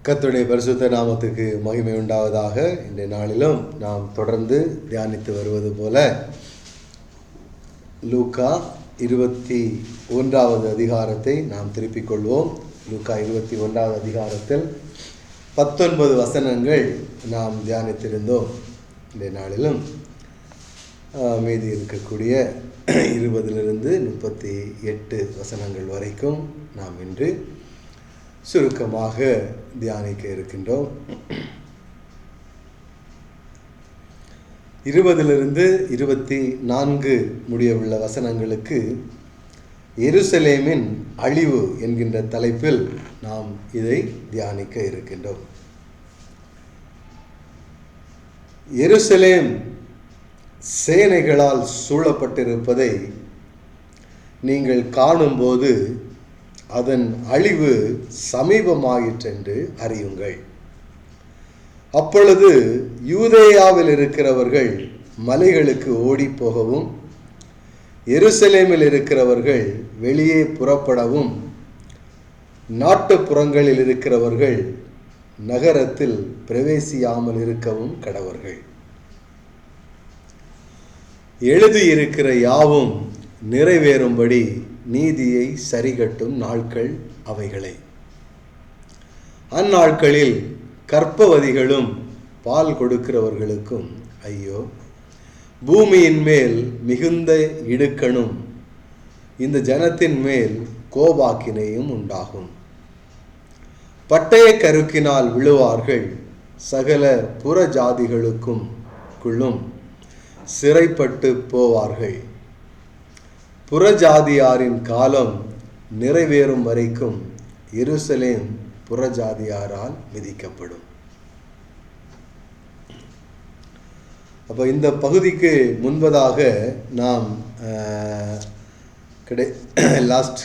கர்த்தருடைய பரிசுத்த நாமத்துக்கு மகிமை உண்டாவதாக. இன்றைய நாளிலும் நாம் தொடர்ந்து தியானித்து வருவது போல லூக்கா 21வது அதிகாரத்தை நாம் திருப்பிக் கொள்வோம். லூக்கா 21வது அதிகாரத்தில் 19 வசனங்கள் நாம் தியானித்திருந்தோம். இன்றைய நாளிலும் மீதி இருக்கக்கூடிய 20லிருந்து 38 வசனங்கள் வரைக்கும் நாம் இன்று சுருக்கமாக தியானிக்க இருக்கின்றோம். 20லிருந்து 24 முடியவுள்ள வசனங்களுக்கு எருசலேமின் அழிவு என்கின்ற தலைப்பில் நாம் இதை தியானிக்க இருக்கின்றோம். எருசலேம் சேனைகளால் சூழப்பட்டிருப்பதை நீங்கள் காணும்போது அதன் அழிவு சமீபமாயிற்றென்று அறியுங்கள். அப்பொழுது யூதேயாவில் இருக்கிறவர்கள் மலைகளுக்கு ஓடி போகவும் எருசலேமில் இருக்கிறவர்கள் வெளியே புறப்படவும் நாட்டுப்புறங்களில் இருக்கிறவர்கள் நகரத்தில் பிரவேசியாமல் இருக்கவும் கடவர்கள். எழுதியிருக்கிற யாவும் நிறைவேறும்படி நீதியை சரிகட்டும் நாட்கள் அவைகளே. அந்நாட்களில் கர்ப்பவதிகளும் பால் கொடுக்கிறவர்களுக்கும் ஐயோ! பூமியின் மேல் மிகுந்த இடுக்கணும், இந்த ஜனத்தின் மேல் கோபாக்கினையும் உண்டாகும். பட்டய கருக்கினால் விழுவார்கள், சகல புற ஜாதிகளுக்கும் சிறைப்பட்டு போவார்கள். புறஜாதியாரின் காலம் நிறைவேறும் வரைக்கும் எருசலேம் புறஜாதியாரால் மிதிக்கப்படும். அப்போ இந்த பகுதிக்கு முன்பதாக நாம் லாஸ்ட்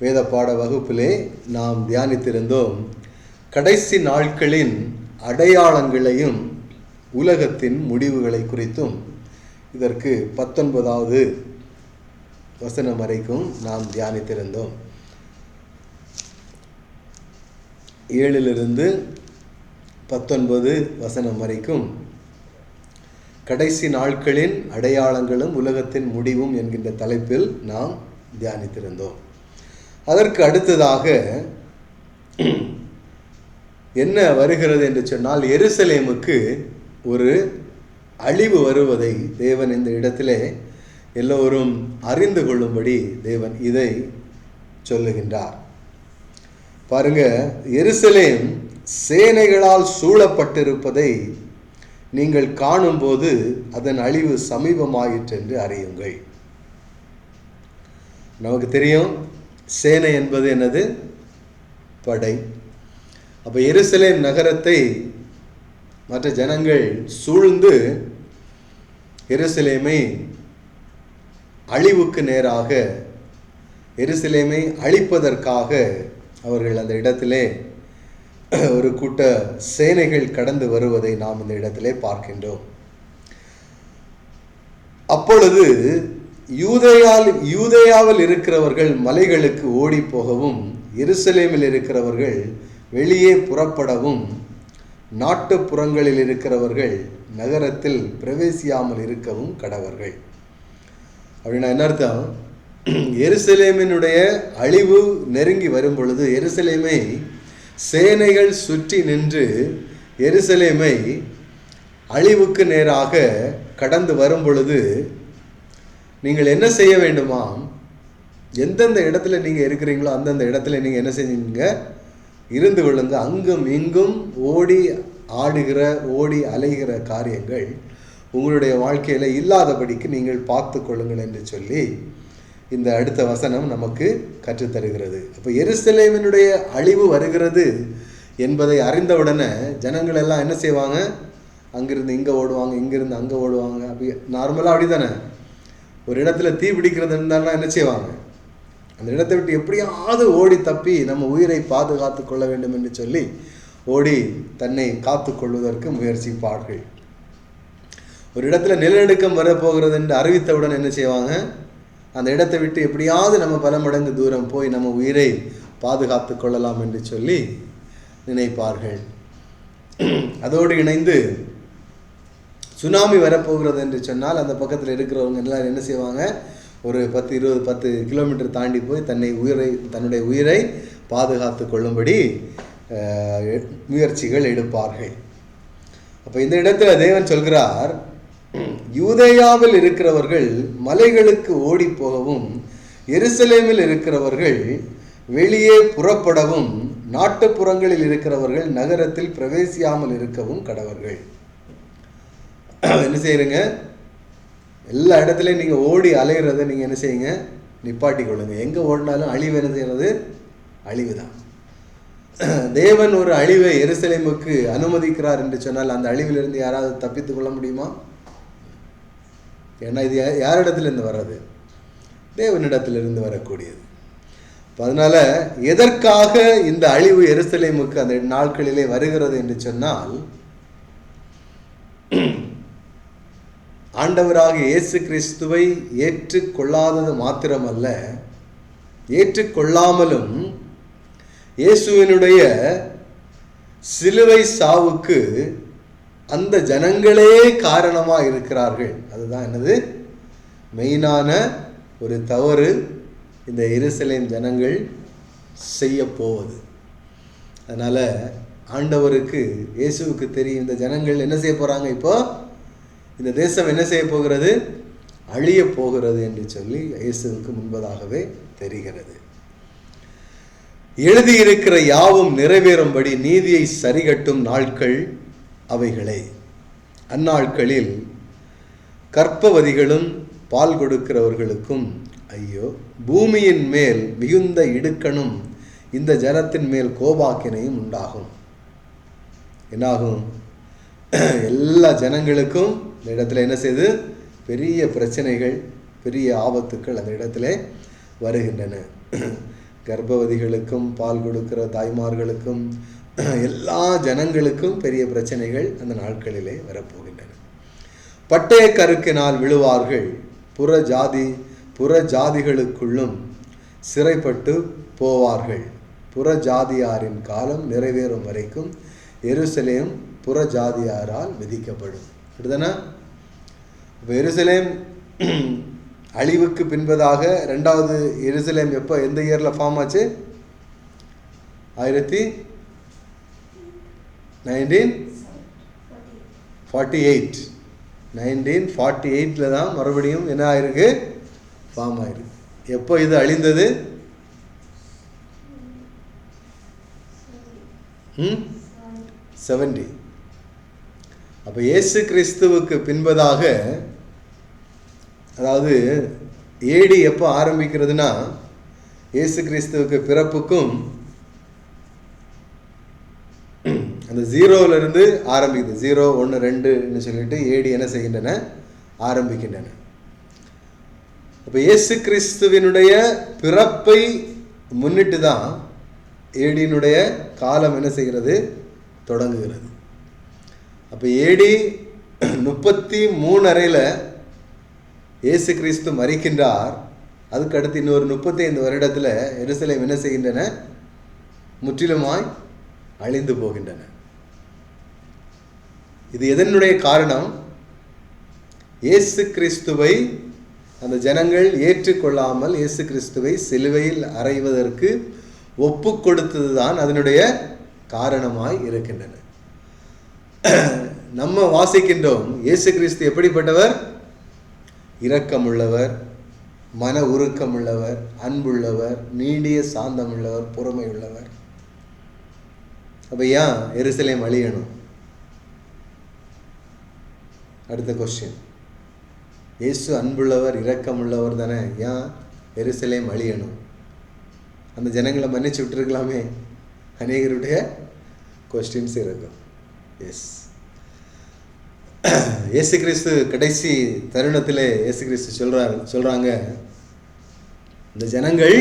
வேத பாட வகுப்பிலே நாம் தியானித்திருந்தோம். கடைசி நாட்களின் அடையாளங்களையும் உலகத்தின் முடிவுகளை குறித்தும் இதற்கு 19வது வசனம் வரைக்கும் நாம் தியானித்திருந்தோம். 7லிருந்து 19 வசனம் வரைக்கும் கடைசி நாட்களின் அடையாளங்களும் உலகத்தின் முடிவும் என்கின்ற தலைப்பில் நாம் தியானித்திருந்தோம். அதற்கு அடுத்ததாக என்ன வருகிறது என்று சொன்னால், எருசலேமுக்கு ஒரு அழிவு வருவதை தேவன் இந்த இடத்திலே எல்லோரும் அறிந்து கொள்ளும்படி தேவன் இதை சொல்லுகின்றார். பாருங்க, எருசலேம் சேனைகளால் சூழப்பட்டிருப்பதை நீங்கள் காணும்போது அதன் அழிவு சமீபமாயிற்றென்று அறியுங்கள். நமக்கு தெரியும், சேனை என்பது என்னது? படை. அப்போ எருசலேம் நகரத்தை மற்ற ஜனங்கள் சூழ்ந்து எருசலேமை அழிவுக்கு நேராக, எருசலேமை அழிப்பதற்காக அவர்கள் அந்த இடத்திலே ஒரு கூட்ட சேனைகள் கடந்து வருவதை நாம் இந்த இடத்திலே பார்க்கின்றோம். அப்பொழுது யூதேயாவில் இருக்கிறவர்கள் மலைகளுக்கு ஓடி போகவும் எருசலேமில் இருக்கிறவர்கள் வெளியே புறப்படவும் நாட்டுப்புறங்களில் இருக்கிறவர்கள் நகரத்தில் பிரவேசியாமல் இருக்கவும் கடவர்கள். அப்படின்னா என்ன அர்த்தம்? எருசலேமினுடைய அழிவு நெருங்கி வரும் பொழுது, எருசலேமை சேனைகள் சுற்றி நின்று எருசலேமை அழிவுக்கு நேராக கடந்து வரும் பொழுது நீங்கள் என்ன செய்ய வேண்டுமா? எந்தெந்த இடத்துல நீங்கள் இருக்கிறீங்களோ அந்தந்த இடத்துல நீங்கள் என்ன செஞ்சீங்க? இருந்து கொள்ளுங்க. அங்கும் இங்கும் ஓடி அலைகிற காரியங்கள் உங்களுடைய வாழ்க்கையில் இல்லாதபடிக்கு நீங்கள் பார்த்து கொள்ளுங்கள் என்று சொல்லி இந்த அடுத்த வசனம் நமக்கு கற்றுத்தருகிறது. அப்போ எருசலேமினுடைய அழிவு வருகிறது என்பதை அறிந்தவுடனே ஜனங்கள் எல்லாம் என்ன செய்வாங்க? அங்கிருந்து இங்கே ஓடுவாங்க, இங்கிருந்து அங்கே ஓடுவாங்க. அப்படி நார்மலாக அப்படி தானே. ஒரு இடத்துல தீ பிடிக்கிறது இருந்தாலும் என்ன செய்வாங்க? அந்த இடத்தை விட்டு எப்படியாவது ஓடி தப்பி நம்ம உயிரை பாதுகாத்து கொள்ள வேண்டும் என்று சொல்லி ஓடி தன்னை காத்து கொள்வதற்கு முயற்சிப்பார்கள். ஒரு இடத்துல நிலநடுக்கம் வரப்போகிறது என்று அறிவித்தவுடன் என்ன செய்வாங்க? அந்த இடத்தை விட்டு எப்படியாவது நம்ம பல மடங்கு தூரம் போய் நம்ம உயிரை பாதுகாத்து கொள்ளலாம் என்று சொல்லி நினைப்பார்கள். அதோடு இணைந்து சுனாமி வரப்போகிறது என்று சொன்னால் அந்த பக்கத்தில் இருக்கிறவங்க எல்லாரும் என்ன செய்வாங்க, ஒரு 10 கிலோமீட்டர் தாண்டி போய் தன்னுடைய உயிரை பாதுகாத்து கொள்ளும்படி முயற்சிகள் எடுப்பார்கள். அப்போ இந்த இடத்துல தேவன் சொல்கிறார், யூதேயாவில் இருக்கிறவர்கள் மலைகளுக்கு ஓடி போகவும் எருசலேமில் இருக்கிறவர்கள் வெளியே புறப்படவும் நாட்டுப்புறங்களில் இருக்கிறவர்கள் நகரத்தில் பிரவேசியாமல் இருக்கவும் கடவர்கள். என்ன செய்யுங்க, எல்லா இடத்துலையும் நீங்கள் ஓடி அலைகிறத நீங்கள் என்ன செய்யுங்க, நிப்பாட்டி கொள்ளுங்க. எங்கே ஓடினாலும் அழிவு என்ன செய்கிறது, அழிவு தான். தேவன் ஒரு அழிவை எருசலேமுக்கு அனுமதிக்கிறார் என்று சொன்னால் அந்த அழிவிலிருந்து யாராவது தப்பித்து கொள்ள முடியுமா? ஏன்னா இது யாரிடத்திலிருந்து வர்றது, தேவனிடத்திலிருந்து வரக்கூடியது. அதனால எதற்காக இந்த அழிவு எருசலேமுக்கு அந்த நாட்களிலே வருகிறது என்று சொன்னால், ஆண்டவராக இயேசு கிறிஸ்துவை ஏற்றுக்கொள்ளாதது மாத்திரமல்ல, ஏற்றுக்கொள்ளாமலும் இயேசுவினுடைய சிலுவை சாவுக்கு அந்த ஜனங்களே காரணமாக இருக்கிறார்கள். அதுதான் என்னது மெயினான ஒரு தவறு இந்த எருசலேம் ஜனங்கள் செய்ய போவது. அதனால் ஆண்டவருக்கு இயேசுவுக்கு தெரியும் இந்த ஜனங்கள் என்ன செய்ய போகிறாங்க, இப்போ இந்த தேசம் என்ன செய்ய போகிறது, அழிய போகிறது என்று சொல்லி இயேசுவுக்கு முன்பதாகவே தெரிகிறது. எழுதியிருக்கிற யாவும் நிறைவேறும்படி நீதியை சரிகட்டும் நாட்கள் அவைகளே. அந்நாட்களில் கர்ப்பவதிகளும் பால் கொடுக்கிறவர்களுக்கும் ஐயோ, பூமியின் மேல் மிகுந்த இடுக்கணும் இந்த ஜனத்தின் மேல் கோபாக்கினையும் உண்டாகும். என்னாகும், எல்லா ஜனங்களுக்கும் இந்த இடத்துல என்ன செய்து பெரிய பிரச்சனைகள், பெரிய ஆபத்துக்கள் அந்த இடத்துல வருகின்றன. கர்ப்பவதிகளுக்கும் பால் கொடுக்கிற தாய்மார்களுக்கும் எல்லா ஜனங்களுக்கும் பெரிய பிரச்சனைகள் அந்த நாட்களிலே வரப்போகின்றன. பட்டய கருக்கினால் விழுவார்கள், புற ஜாதிகளுக்குள்ளும் சிறைப்பட்டு போவார்கள். புற ஜாதியாரின் காலம் நிறைவேறும் வரைக்கும் எருசலேம் புற ஜாதியாரால் மிதிக்கப்படும். அப்படிதானே? இப்போ எருசலேம் அழிவுக்கு பின்பதாக ரெண்டாவது எருசலேம் எப்போ, எந்த இயரில் ஃபார்ம் ஆச்சு? 1948 தான் மறுபடியும் என்ன ஆயிருக்கு, ஃபார்ம் ஆயிருக்கு. எப்போ இது அழிந்தது? 70. அப்போ இயேசு கிறிஸ்துவுக்கு பின்பதாக, அதாவது ஏடி எப்போ ஆரம்பிக்கிறதுனா இயேசு கிறிஸ்துவுக்கு பிறப்புக்கும் அந்த 0லிருந்து ஆரம்பிக்குது. 0, 1, 2ன்னு சொல்லிட்டு ஏடி என்ன செய்கின்றன, ஆரம்பிக்கின்றன. அப்போ இயேசு கிறிஸ்துவினுடைய பிறப்பை முன்னிட்டு தான் ஏடியினுடைய காலம் என்ன செய்கிறது, தொடங்குகிறது. அப்போ ஏடி 33 இயேசு கிறிஸ்து மரிக்கின்றார். அதுக்கு அடுத்து இன்னொரு 35 வருடத்தில் எருசலேம் என்ன செய்கின்றன, முற்றிலுமாய் அழிந்து போகின்றன. இது எதனுடைய காரணம்? இயேசு கிறிஸ்துவை அந்த ஜனங்கள் ஏற்றுக்கொள்ளாமல் இயேசு கிறிஸ்துவை சிலுவையில் அறைவதற்கு ஒப்பு கொடுத்தது தான் அதனுடைய காரணமாய் இருக்கின்றன. நம்ம வாசிக்கின்றோம், இயேசு கிறிஸ்து எப்படிப்பட்டவர்? இரக்கமுள்ளவர், மன உருக்கமுள்ளவர், அன்புள்ளவர், நீடிய சாந்தமுள்ளவர், பொறுமை உள்ளவர். அப்போ ஏன் எருசலேம் அழியணும்? அடுத்த கொஸ்டின். இயேசு அன்புள்ளவர், இரக்கமுள்ளவர் தானே, ஏன் எருசலேம் அழியணும்? அந்த ஜனங்களை மன்னிச்சு விட்டுருக்கலாமே. அநேகருடைய கொஸ்டின்ஸ் இருக்கும். எஸ், இயேசு கிறிஸ்து கடைசி தருணத்தில் இயேசு கிறிஸ்து சொல்றாங்க, இந்த ஜனங்கள்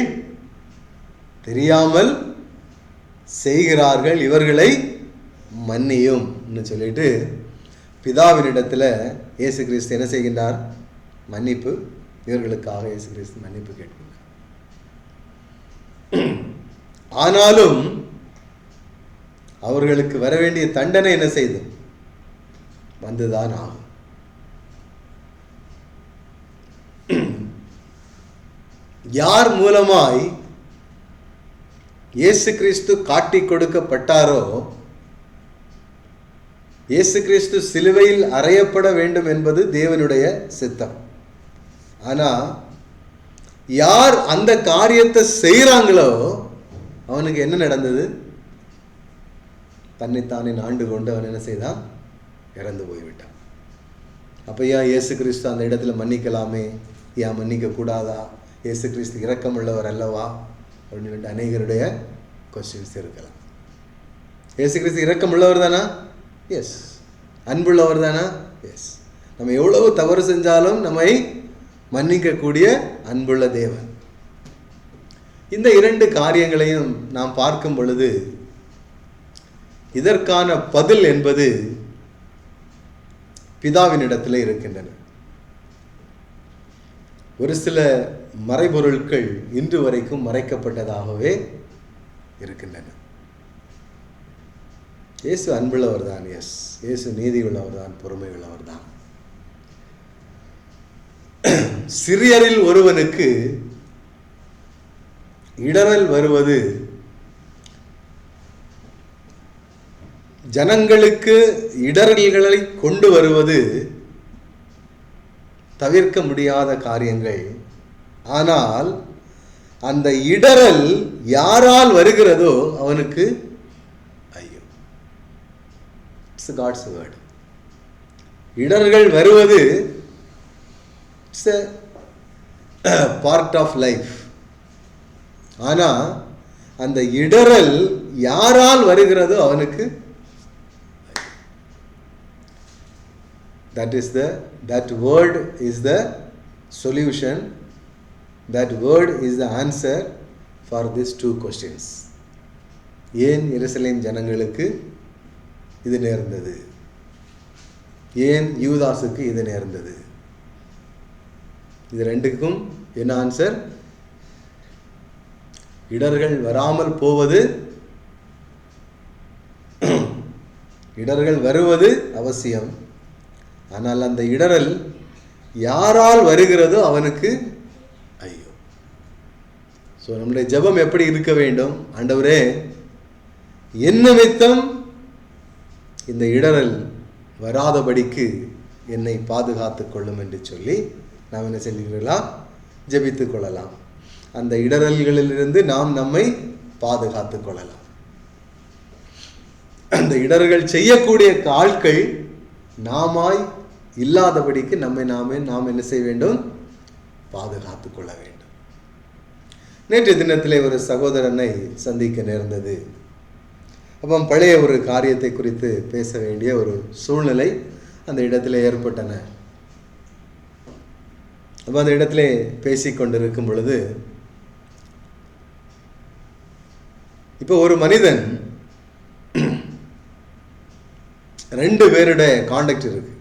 தெரியாமல் செய்கிறார்கள், இவர்களை மன்னியும் சொல்லிட்டு பிதாவினிடத்தில் இயேசு கிறிஸ்து என்ன செய்கின்றார்? மன்னிப்பு, இவர்களுக்காக இயேசு கிறிஸ்து மன்னிப்பு கேட்கின்றார். அவர்களுக்கு வர வேண்டிய தண்டனை என்ன செய்து வந்துதான் ஆகும். யார் மூலமாய் இயேசு கிறிஸ்து காட்டி கொடுக்கப்பட்டாரோ, இயேசு கிறிஸ்து சிலுவையில் அறையப்பட வேண்டும் என்பது தேவனுடைய சித்தம். ஆனா யார் அந்த காரியத்தை செய்யறாங்களோ அவனுக்கு என்ன நடந்தது? தன்னைத்தானே ஆண்டு கொண்டு அவன் என்ன செய்தான்? இறந்து போய்விட்டான். அப்ப ஏன் இயேசு கிறிஸ்து அந்த இடத்துல மன்னிக்கலாமே, ஏன் மன்னிக்க கூடாதா? இயேசு கிறிஸ்து இரக்கம் உள்ளவர் அல்லவா அப்படின்னு அநேகருடைய கொஸ்டின்ஸ் இருக்கலாம். இயேசு கிறிஸ்து இரக்கம் உள்ளவர் தானா? எஸ். அன்புள்ளவர் தானா? எஸ். நம்ம எவ்வளவு தவறு செஞ்சாலும் நம்மை மன்னிக்கக்கூடிய அன்புள்ள தேவன். இந்த இரண்டு காரியங்களையும் நாம் பார்க்கும் பொழுது இதற்கான பதில் என்பது பிதாவினிடத்தில் இருக்கின்றன. ஒரு சில மறைபொருட்கள் இன்று வரைக்கும் மறைக்கப்பட்டதாகவே இருக்கின்றன. இயேசு அன்புள்ளவர் தான். எஸ். இயேசு நீதி உள்ளவர் தான், பொறுமை உள்ளவர் தான். சிறியரில் ஒருவனுக்கு இடரல் வருவது ஜனங்களுக்கு இடரல்களை கொண்டு வருவது தவிர்க்க முடியாத காரியங்கள். ஆனால் அந்த இடரல் யாரால் வருகிறதோ அவனுக்கு ஐயோ. It's God's word. இடர்கள் வருவது it's a part of life. ஆனா அந்த இடரல் யாரால் வருகிறதோ அவனுக்கு that word is the solution. That word is the answer for these two questions. ஏன் எருசலேம் ஜனங்களுக்கு இது நேர்ந்தது? ஏன் யூதாசுக்கு இது நேர்ந்தது? இது ரெண்டுக்கும் என்ன ஆன்சர்? இடர்கள் வராமல் போவது, இடர்கள் வருவது அவசியம். ஆனால் அந்த இடரல் யாரால் வருகிறதோ அவனுக்கு ஐயோ. ஸோ நம்முடைய ஜெபம் எப்படி இருக்க வேண்டும்? ஆண்டவரே, என் நிமித்தம் இந்த இடரல் வராதபடிக்கு என்னை பாதுகாத்துக் கொள்ளும் என்று சொல்லி நாம் என்ன செஞ்சுக்கலாம்? ஜெபித்துக் கொள்ளலாம். அந்த இடரல்களிலிருந்து நாம் நம்மை பாதுகாத்துக் கொள்ளலாம். அந்த இடர்கள் செய்யக்கூடிய ஆட்கள் நாமாய் இல்லாதபடிக்கு நாம் என்ன செய்ய வேண்டும்? பாதுகாத்துக் கொள்ள வேண்டும். நேற்று தினத்திலே ஒரு சகோதரனை சந்திக்க நேர்ந்தது. அப்போ பழைய ஒரு காரியத்தை குறித்து பேச வேண்டிய ஒரு சூழ்நிலை அந்த இடத்துல ஏற்பட்டன. அப்போ அந்த இடத்துல பேசிக்கொண்டிருக்கும் பொழுது இப்போ ஒரு மனிதன் 2 பேருடைய காண்டாக்ட் இருக்கு.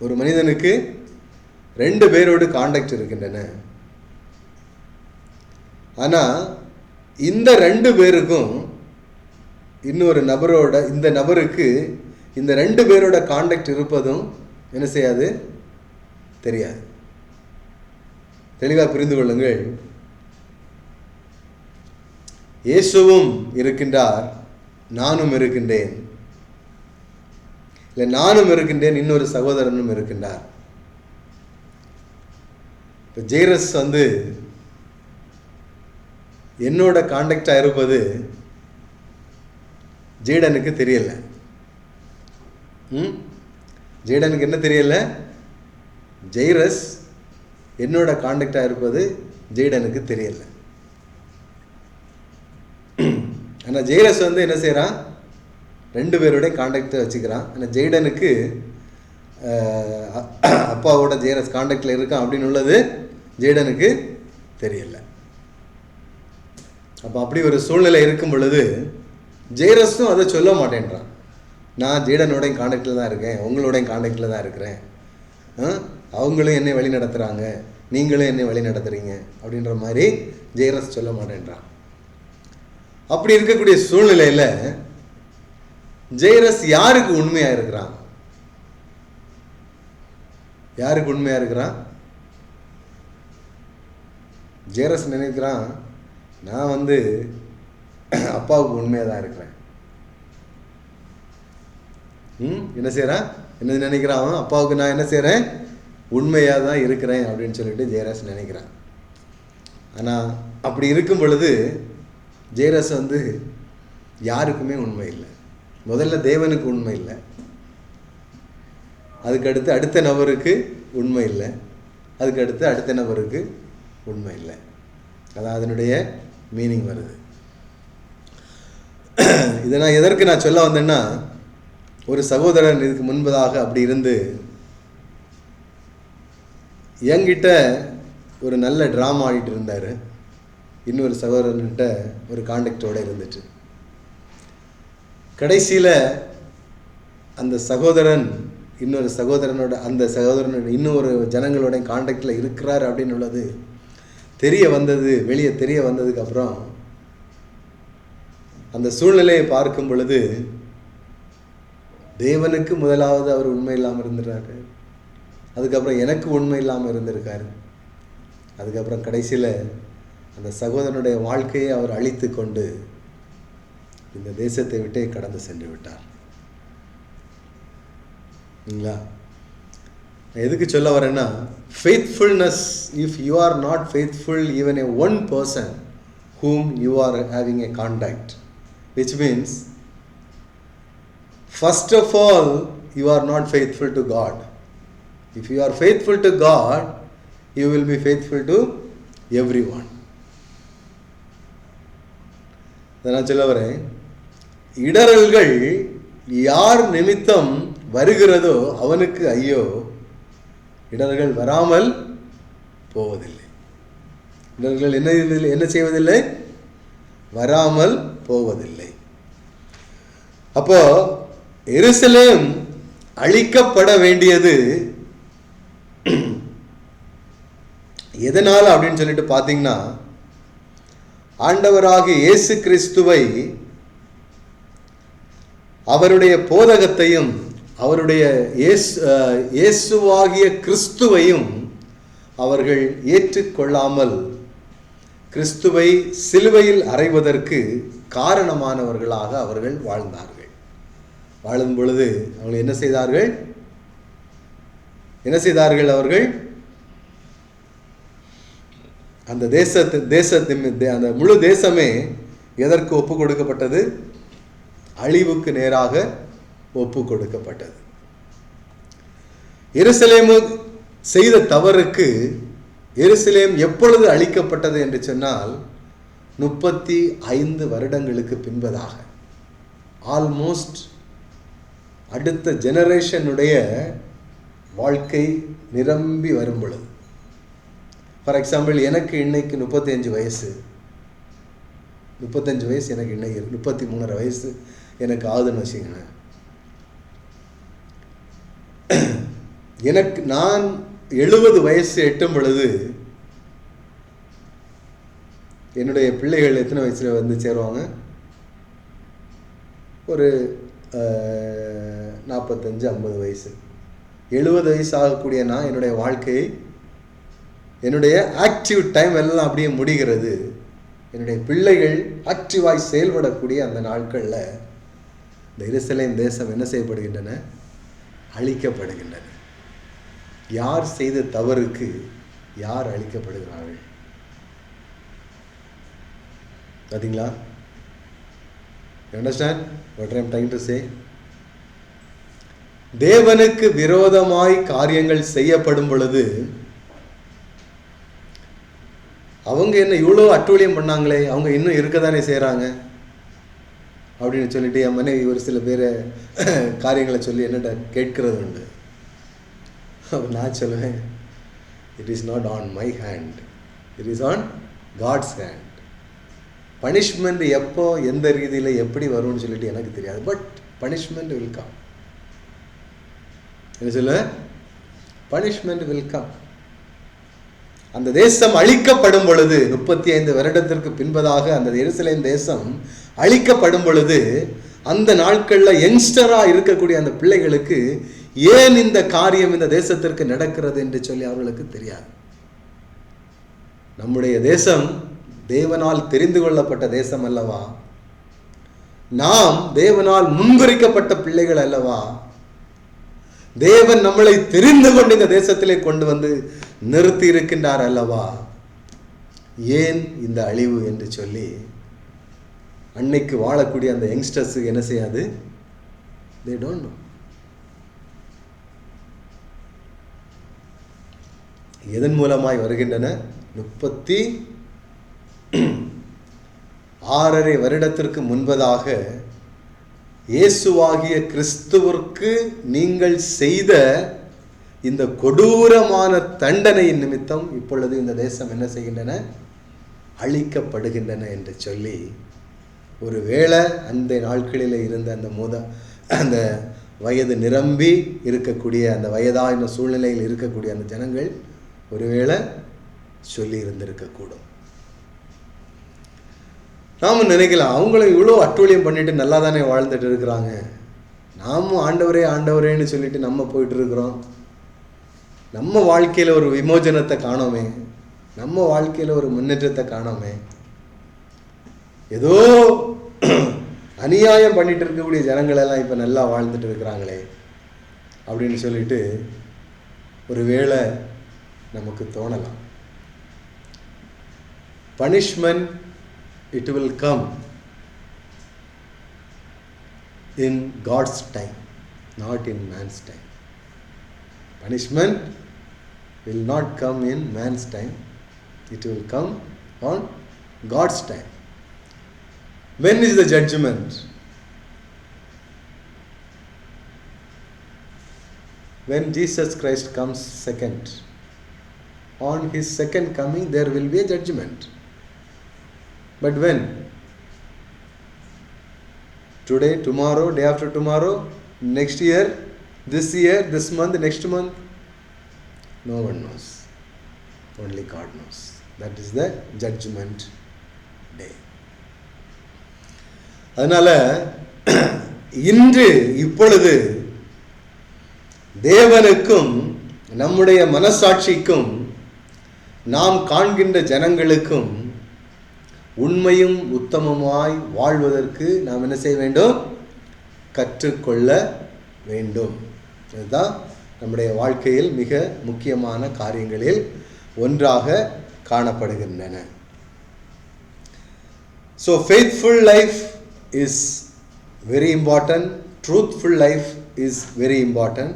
ஒரு மனிதனுக்கு 2 பேரோடு காண்டாக்ட் இருக்கின்றன. ஆனா இந்த 2 பேருக்கும் இன்னொரு நபரோட, இந்த நபருக்கு இந்த 2 பேரோட காண்டாக்ட் இருப்பதும் என்ன செய்யாது? தெரியாது. தெளிவாக புரிந்து கொள்ளுங்கள். இயேசுவும் இருக்கின்றார், நானும் இருக்கின்றேன். இல்லை, நானும் இருக்கின்றேன், இன்னொரு சகோதரனும் இருக்கின்றார். இப்போ ஜெய்ரஸ் என்னோட காண்டாக்டா இருப்பது ஜேடனுக்கு தெரியல. ஜேடனுக்கு என்ன தெரியல? ஜெய்ரஸ் என்னோட காண்டாக்டா இருப்பது ஜெய்டனுக்கு தெரியல. ஆனால் ஜெய்ரஸ் என்ன செய்யறான்? 2 பேருடைய காண்டாக்டை வச்சுக்கிறான். ஆனால் ஜெய்டனுக்கு அப்பாவோட ஜெய்ரஸ் காண்டாக்டில் இருக்கான் அப்படின்னு உள்ளது ஜெய்டனுக்கு தெரியல. அப்போ அப்படி ஒரு சூழ்நிலை இருக்கும் பொழுது ஜெய்ரஸும் அதை சொல்ல மாட்டேன்றான். நான் ஜெய்டனோடையும் காண்டாக்டில் தான் இருக்கேன், உங்களோடையும் காண்டாக்டில் தான் இருக்கிறேன், அவங்களும் என்னை வழி நடத்துகிறாங்க, நீங்களும் என்னை வழி நடத்துகிறீங்க அப்படின்ற மாதிரி ஜெய்ரஸ் சொல்ல மாட்டேன்றான். அப்படி இருக்கக்கூடிய சூழ்நிலையில் ஜெயரஸ் யாருக்கு உண்மையா இருக்கிறான்? யாருக்கு உண்மையா இருக்கிறான்? ஜெயரஸ் நினைக்கிறான், நான் அப்பாவுக்கு உண்மையாக தான் இருக்கிறேன். என்ன செய்கிறான்? என்ன நினைக்கிறான்? அப்பாவுக்கு நான் என்ன செய்கிறேன்? உண்மையாக தான் இருக்கிறேன் அப்படின்னு சொல்லிட்டு ஜெயரஸ் நினைக்கிறான். ஆனால் அப்படி இருக்கும் பொழுது ஜெயரஸ் யாருக்குமே உண்மை இல்லை. முதல்ல தேவனுக்கு உண்மை இல்லை, அதுக்கடுத்து அடுத்த நபருக்கு உண்மை இல்லை, அதுக்கடுத்து அடுத்த நபருக்கு உண்மை இல்லை. அதான் அதனுடைய மீனிங் வருது. இதை நான் எதற்கு நான் சொல்ல வந்தேன்னா, ஒரு சகோதரன் இதுக்கு முன்பதாக அப்படி இருந்து என்கிட்ட ஒரு நல்ல ட்ராமா ஆடிட்டு இருந்தார். இன்னொரு சகோதரன்கிட்ட ஒரு கான்டாக்டோடு இருந்துட்டு கடைசியில் அந்த சகோதரன் இன்னொரு சகோதரனோட இன்னொரு ஜனங்களோட கான்டாக்டில் இருக்கிறார் அப்படின்னு உள்ளது வெளியே தெரிய வந்ததுக்கு அப்புறம் அந்த சூழ்நிலையை பார்க்கும் பொழுது தேவனுக்கு முதலாவது அவர் உண்மை இல்லாமல் இருந்துட்டாரு, அதுக்கப்புறம் எனக்கு உண்மை இல்லாமல் இருந்திருக்காரு, அதுக்கப்புறம் கடைசியில் அந்த சகோதரனுடைய வாழ்க்கையை அவர் அழித்து கொண்டு இந்த தேசத்தை விட்டே கடந்து சென்று விட்டார். இல்லைங்களா? எதுக்கு சொல்ல வரேன்னா, faithfulness, if you are not faithful even a one person whom you are having a contact, which means first of all you are not faithful to God. If you are faithful to God, you will be faithful to everyone. நான் சொல்ல வரேன், இடரல்கள் யார் நிமித்தம் வருகிறதோ அவனுக்கு ஐயோ, இடர்கள் வராமல் போவதில்லை. இடர்கள் என்ன செய்வதில்லை? வராமல் போவதில்லை. அப்போ எருசலேம் அழிக்கப்பட வேண்டியது எதனால அப்படின்னு சொல்லிட்டு பார்த்தீங்கன்னா, ஆண்டவராகிய இயேசு கிறிஸ்துவை, அவருடைய போதகத்தையும் அவருடைய இயேசுவாகிய கிறிஸ்துவையும் அவர்கள் ஏற்றுக்கொள்ளாமல் கிறிஸ்துவை சிலுவையில் அறைவதற்கு காரணமானவர்களாக அவர்கள் வாழ்ந்தார்கள். வாழும் பொழுது அவர்கள் என்ன செய்தார்கள்? அவர்கள் அந்த அந்த முழு தேசமே எதற்கு ஒப்பு கொடுக்கப்பட்டது? அழிவுக்கு நேராக ஒப்பு கொடுக்கப்பட்டது. எருசலேமு செய்த தவறுக்கு எருசலேம் எப்பொழுது அழிக்கப்பட்டது என்று சொன்னால், 35 வருடங்களுக்கு பின்பதாக, ஆல்மோஸ்ட் அடுத்த ஜெனரேஷனுடைய வாழ்க்கை நிரம்பி வரும் பொழுது. ஃபார் எக்ஸாம்பிள், எனக்கு இன்னைக்கு 35 வயசு எனக்கு இன்னைக்கு 33 வயசு எனக்கு ஆகுதுன்னு வச்சுக்கோங்க. நான் 70 வயசு எட்டும் பொழுது என்னுடைய பிள்ளைகள் எத்தனை வயசுல சேருவாங்க? ஒரு 45-50 வயசு. 70 வயசு ஆகக்கூடிய நான் என்னுடைய வாழ்க்கையை, என்னுடைய ஆக்டிவ் டைம் எல்லாம் அப்படியே முடிகிறது. என்னுடைய பிள்ளைகள் ஆக்டிவாய் செயல்படக்கூடிய அந்த நாட்களில் இந்த எருசலேம் தேசம் என்ன செய்யப்படுகின்றன? அழிக்கப்படுகின்றன. யார் செய்த தவறுக்கு யார் அழிக்கப்படுகிறார்கள்? பார்த்தீங்களா? You understand what I am trying to say? தேவனுக்கு விரோதமாய் காரியங்கள் செய்யப்படும் பொழுது அவங்க என்ன இவ்வளோ அட்டூழியம் பண்ணாங்களே, அவங்க இன்னும் இருக்கதானே செய்கிறாங்க அப்படின்னு சொல்லிட்டு என் மனைவி ஒரு சில பேரை காரியங்களை சொல்லி என்னட்ட கேட்கிறது உண்டு. நான் சொல்லுவேன், it is not on my hand, it is on God's hand. Punishment எப்போ எந்த ரீதியில் எப்படி வரும்னு சொல்லிட்டு எனக்கு தெரியாது, பட் பனிஷ்மெண்ட் வில் கம். என்ன சொல்ல? Punishment will come. அந்த தேசம் அழிக்கப்படும் பொழுது, 35 வருடத்திற்கு பின்பதாக அந்த எருசலேம் தேசம் அழிக்கப்படும் பொழுது, அந்த நாட்களில் யங்ஸ்டராக இருக்கக்கூடிய அந்த பிள்ளைகளுக்கு ஏன் இந்த காரியம் இந்த தேசத்திற்கு நடக்கிறது என்று சொல்லி அவர்களுக்கு தெரியாது. நம்முடைய தேசம் தேவனால் தெரிந்து கொள்ளப்பட்ட தேசம் அல்லவா? நாம் தேவனால் முன்குறிக்கப்பட்ட பிள்ளைகள் அல்லவா? தேவன் நம்மளை தெரிந்து கொண்டு இந்த தேசத்திலே கொண்டு வந்து நிறுத்தி இருக்கின்றார் அல்லவா? ஏன் இந்த அழிவு என்று சொல்லி அன்னைக்கு வாழக்கூடிய அந்த யங்ஸ்டர்ஸ் என்ன செய்யாது? they don't know. எதன் மூலமாய் வருகின்றன? 36 வருடத்திற்கு முன்பதாக இயேசுவாகிய கிறிஸ்துவிற்கு நீங்கள் செய்த இந்த கொடூரமான தண்டனையின் நிமித்தம் இப்பொழுது இந்த தேசம் என்ன செய்கின்றன? அழிக்கப்படுகின்றன என்று சொல்லி, ஒருவேளை அந்த நாட்களில் இருந்த அந்த வயது நிரம்பி இருக்கக்கூடிய அந்த வயதான சூழ்நிலையில் இருக்கக்கூடிய அந்த ஜனங்கள் ஒருவேளை சொல்லி இருந்திருக்கக்கூடும். நாம நினைக்கலாம், அவங்களும் இவ்வளோ அட்டூழியம் பண்ணிட்டு நல்லா தானே வாழ்ந்துட்டு இருக்கிறாங்க, நாமும் ஆண்டவரே ஆண்டவரேன்னு சொல்லிட்டு நம்ம போயிட்டு இருக்கிறோம், நம்ம வாழ்க்கையில் ஒரு விமோசனத்தை காணோமே, நம்ம வாழ்க்கையில் ஒரு முன்னேற்றத்தை காணோமே, ஏதோ அநியாயம் பண்ணிட்டு இருக்கக்கூடிய ஜனங்களெல்லாம் இப்போ நல்லா வாழ்ந்துட்டு இருக்கிறாங்களே அப்படின்னு சொல்லிட்டு ஒருவேளை நமக்கு தோணலாம். Punishment it will come in God's time, not in man's time. Punishment will not come in man's time, it will come on God's time. When is the judgment? When Jesus Christ comes second. On his second coming there will be a judgment. But when? Today, tomorrow, day after tomorrow, next year, this month, next month? No one knows. Only God knows. That is the judgment day. அதனால இன்று இப்பொழுது தேவனுக்கும் நம்முடைய மனசாட்சிக்கும் நாம் காண்கின்ற ஜனங்களுக்கும் உண்மையும் உத்தமமாய் வாழ்வதற்கு நாம் என்ன செய்ய வேண்டும்? கற்றுக்கொள்ள வேண்டும். இதுதான் நம்முடைய வாழ்க்கையில் மிக முக்கியமான காரியங்களில் ஒன்றாக காணப்படுகின்றன. So faithful life is very important, truthful life is very important,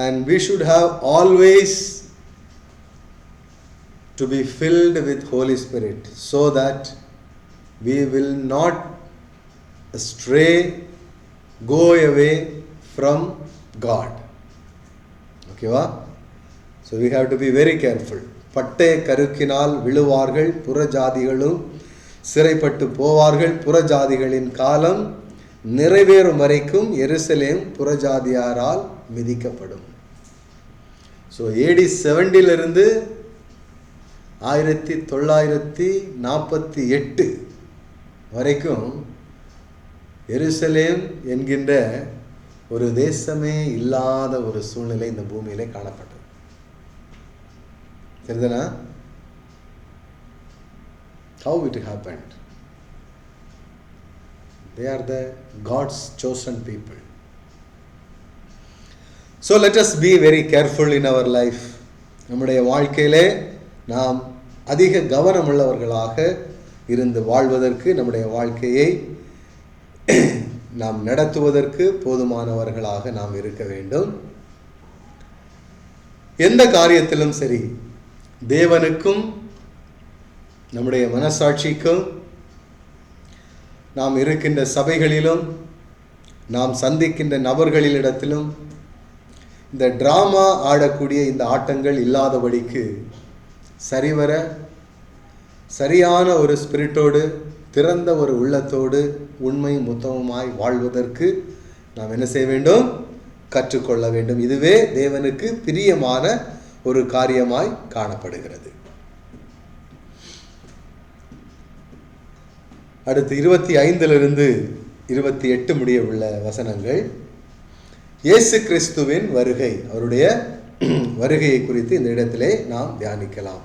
and we should have always to be filled with Holy Spirit so that we will not stray, go away from God. Okay va? So we have to be very careful. பட்டய கருக்கினால் விழுவார்கள், புறஜாதிகளும் சிறைப்பட்டு போவார்கள், புறஜாதிகளின் காலம் நிறைவேறும் வரைக்கும் எருசலேம் புறஜாதியாரால் மிதிக்கப்படும். So AD 70 1948 வரைக்கும் எருசலேம் என்கின்ற ஒரு தேசமே இல்லாத ஒரு சூழ்நிலை இந்த பூமியிலே காணப்பட்டது. சரிதானா? How it happened? They are the God's chosen people. So let us be very careful in our life. நம்முடைய வாழ்க்கையிலே நாம் அதிக கவனமுள்ளவர்களாக இருந்து வாழ்வதற்கு, நம்முடைய வாழ்க்கையை நாம் நடத்துவதற்கு போதுமானவர்களாக நாம் இருக்க வேண்டும். எந்த காரியத்திலும் சரி, தேவனுக்கும் நம்முடைய மனசாட்சிக்கும், நாம் இருக்கின்ற சபைகளிலும், நாம் சந்திக்கின்ற நபர்களிடத்திலும் இந்த டிராமா ஆடக்கூடிய இந்த ஆட்டங்கள் இல்லாதபடிக்கு சரிவர சரியான ஒரு ஸ்பிரிட்டோடு, திறந்த ஒரு உள்ளத்தோடு, உண்மை உத்தமமாய் வாழ்வதற்கு நாம் என்ன செய்ய வேண்டும்? கற்றுக்கொள்ள வேண்டும். இதுவே தேவனுக்கு பிரியமான ஒரு காரியமாய் காணப்படுகிறது. அடுத்து 25 28 முடிய உள்ள வசனங்கள் இயேசு கிறிஸ்துவின் வருகை, அவருடைய வருகையை குறித்து இந்த இடத்திலே நாம் தியானிக்கலாம்.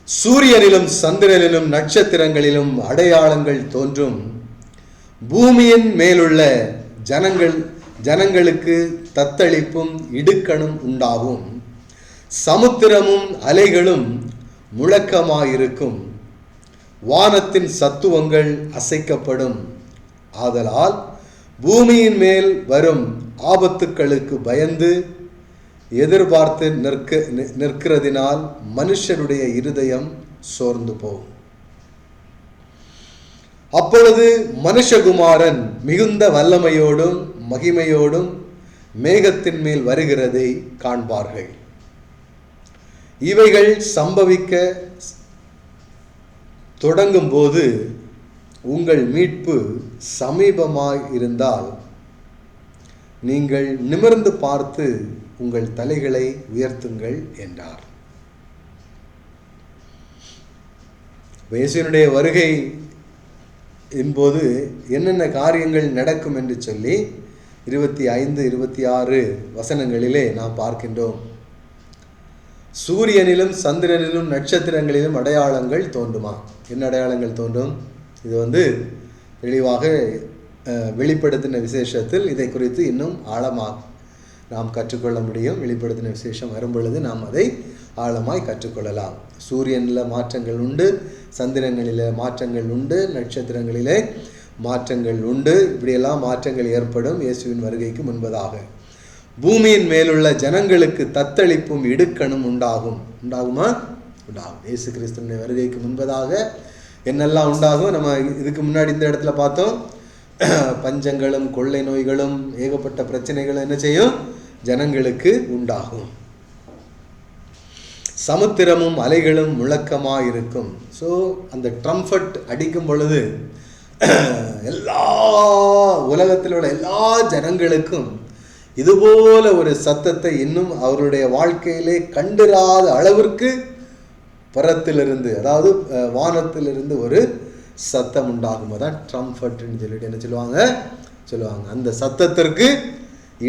சூரியனிலும் சந்திரனிலும் நட்சத்திரங்களிலும் அடையாளங்கள் தோன்றும். பூமியின் மேலுள்ள ஜனங்களுக்கு தத்தளிப்பும் இடுக்கணும் உண்டாகும். சமுத்திரமும் அலைகளும் முழக்கமாயிருக்கும். வானத்தின் சத்துவங்கள் அசைக்கப்படும். ஆதலால் பூமியின் மேல் வரும் ஆபத்துக்களுக்கு பயந்து எதிர்பார்த்து நிற்கிறதினால் மனுஷருடைய இருதயம் சோர்ந்து போகும். அப்பொழுது மனுஷகுமாரன் மிகுந்த வல்லமையோடும் மகிமையோடும் மேகத்தின் மேல் வருகிறதை காண்பார்கள். இவைகள் சம்பவிக்க தொடங்கும் போது உங்கள் மீட்பு சமீபமாய் இருந்தால் நீங்கள் நிமிர்ந்து பார்த்து உங்கள் தலைகளை உயர்த்துங்கள் என்றார். இயேசுவினுடைய வருகை என்போது என்னென்ன காரியங்கள் நடக்கும் என்று சொல்லி 25, 26 வசனங்களிலே நாம் பார்க்கின்றோம். சூரியனிலும் சந்திரனிலும் நட்சத்திரங்களிலும் அடையாளங்கள் தோன்றுமா? என்ன அடையாளங்கள் தோன்றும்? இது தெளிவாக வெளிப்படுத்தின விசேஷத்தில் இதை குறித்து இன்னும் ஆழமாக நாம் கற்றுக்கொள்ள முடியும். வெளிப்படுத்தின விசேஷம் வரும் பொழுது நாம் அதை ஆழமாய் கற்றுக்கொள்ளலாம். சூரியனில் மாற்றங்கள் உண்டு, சந்திரங்களில் மாற்றங்கள் உண்டு, நட்சத்திரங்களிலே மாற்றங்கள் உண்டு. இப்படியெல்லாம் மாற்றங்கள் ஏற்படும் இயேசுவின் வருகைக்கு முன்பதாக. பூமியின் மேலுள்ள ஜனங்களுக்கு தத்தளிப்பும் இடுக்கணும் உண்டாகும். உண்டாகுமா? உண்டாகும். இயேசு கிறிஸ்துவின் வருகைக்கு முன்பதாக என்னெல்லாம் உண்டாகும்? நம்ம இதுக்கு முன்னாடி இந்த இடத்துல பார்த்தோம். பஞ்சங்களும் கொள்ளை நோய்களும் ஏகப்பட்ட பிரச்சனைகளும் என்ன செய்யும்? ஜனங்களுக்கு உண்டாகும். சமுத்திரமும் அலைகளும் முழக்கமாயிருக்கும். ஸோ அந்த ட்ரம்பட் அடிக்கும் பொழுது எல்லா உலகத்தில் உள்ள எல்லா ஜனங்களுக்கும் இதுபோல ஒரு சத்தத்தை இன்னும் அவருடைய வாழ்க்கையிலே கண்டிராத அளவிற்கு பரத்திலிருந்து, அதாவது வானத்திலிருந்து ஒரு சத்தம் உண்டாகும். அதான் ட்ரம்பட்னு சொல்லிட்டு என்ன சொல்லுவாங்க. அந்த சத்தத்திற்கு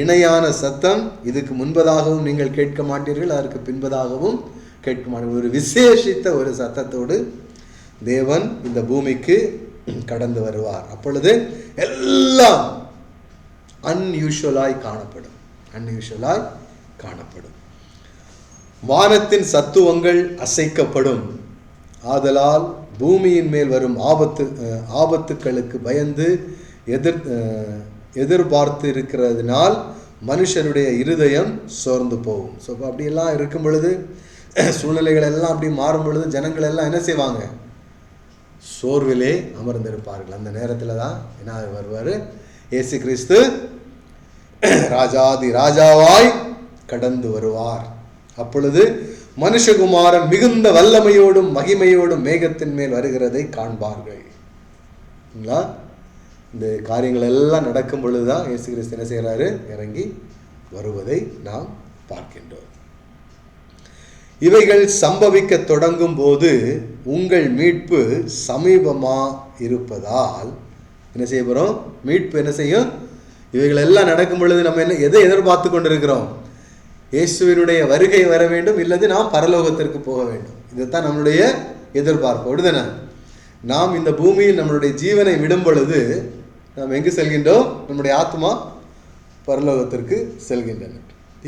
இணையான சத்தம் இதுக்கு முன்பதாகவும் நீங்கள் கேட்க மாட்டீர்கள், அதற்கு பின்பதாகவும் கேட்க மாட்டீர்கள். ஒரு விசேஷித்த ஒரு சத்தத்தோடு தேவன் இந்த பூமிக்கு கடந்து வருவார். அப்பொழுது எல்லாம் அன்யூஷுவலாய் காணப்படும். வானத்தின் சத்துவங்கள் அசைக்கப்படும். ஆதலால் பூமியின் மேல் வரும் ஆபத்துக்களுக்கு பயந்து எதிர்பார்த்து இருக்கிறதுனால் மனுஷருடைய இருதயம் சோர்ந்து போகும். ஸோ அப்படியெல்லாம் இருக்கும் பொழுது, சூழ்நிலைகள் எல்லாம் அப்படி மாறும் பொழுது ஜனங்கள் எல்லாம் என்ன செய்வாங்க? சோர்விலே அமர்ந்திருப்பார்கள். அந்த நேரத்தில் தான் என்ன வருவார்? இயேசு கிறிஸ்து ராஜாதி ராஜாவாய் கடந்து வருவார். அப்பொழுது மனுஷகுமாரன் மிகுந்த வல்லமையோடும் மகிமையோடும் மேகத்தின் மேல் வருகிறதை காண்பார்கள். இந்த காரியங்கள் எல்லாம் நடக்கும் பொழுதுதான் இயேசு கிறிஸ்து என்ன செய்கிறாரு? இறங்கி வருவதை நாம் பார்க்கின்றோம். இவைகள் சம்பவிக்க தொடங்கும் போது உங்கள் மீட்பு சமீபமா இருப்பதால் என்ன செய்ய போறோம்? மீட்பு என்ன செய்யும்? இவைகள் எல்லாம் நடக்கும் பொழுது நம்ம எதை எதிர்பார்த்து கொண்டிருக்கிறோம்? இயேசுவினுடைய வருகை வர வேண்டும், இல்லது நாம் பரலோகத்திற்கு போக வேண்டும். இதுதான் நம்மளுடைய எதிர்பார்ப்பு. அப்படிதானே? நாம் இந்த பூமியில் நம்மளுடைய ஜீவனை விடும் பொழுது நாம் எங்கு செல்கின்றோம்? நம்முடைய ஆத்மா பரலோகத்திற்கு செல்கின்றன.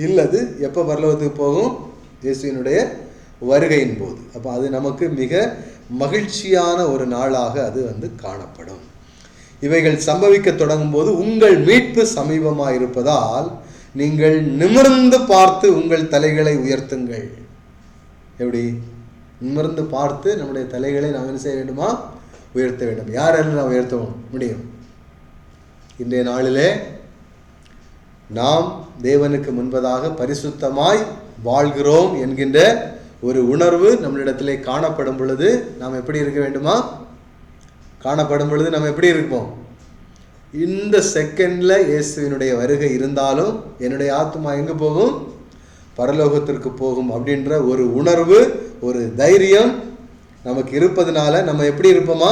இல்லது எப்போ பரலோகத்துக்கு போகும்? இயேசுவினுடைய வருகையின் போது. அப்போ அது நமக்கு மிக மகிழ்ச்சியான ஒரு நாளாக அது காணப்படும். இவைகள் சம்பவிக்க தொடங்கும் போது உங்கள் மீட்பு சமீபமாக இருப்பதால் நீங்கள் நிமிர்ந்து பார்த்து உங்கள் தலைகளை உயர்த்துங்கள். எப்படி? நிமிர்ந்து பார்த்து நம்முடைய தலைகளை நாம் என்ன செய்ய வேண்டுமா? உயர்த்த வேண்டும். யாரெல்லாம் நாம் உயர்த்த முடியும்? இன்றைய நாளிலே நாம் தேவனுக்கு முன்பதாக பரிசுத்தமாய் வாழ்கிறோம் என்கின்ற ஒரு உணர்வு நம்மளிடத்திலே காணப்படும் பொழுது நாம் எப்படி இருக்க வேண்டுமா? காணப்படும் பொழுது நம்ம எப்படி இருப்போம்? இந்த செகண்ட்ல இயேசுவினுடைய வருகை இருந்தாலும் என்னுடைய ஆத்மா எங்கு போகும்? பரலோகத்திற்கு போகும் அப்படின்ற ஒரு உணர்வு, ஒரு தைரியம் நமக்கு இருப்பதனால நம்ம எப்படி இருப்போமா?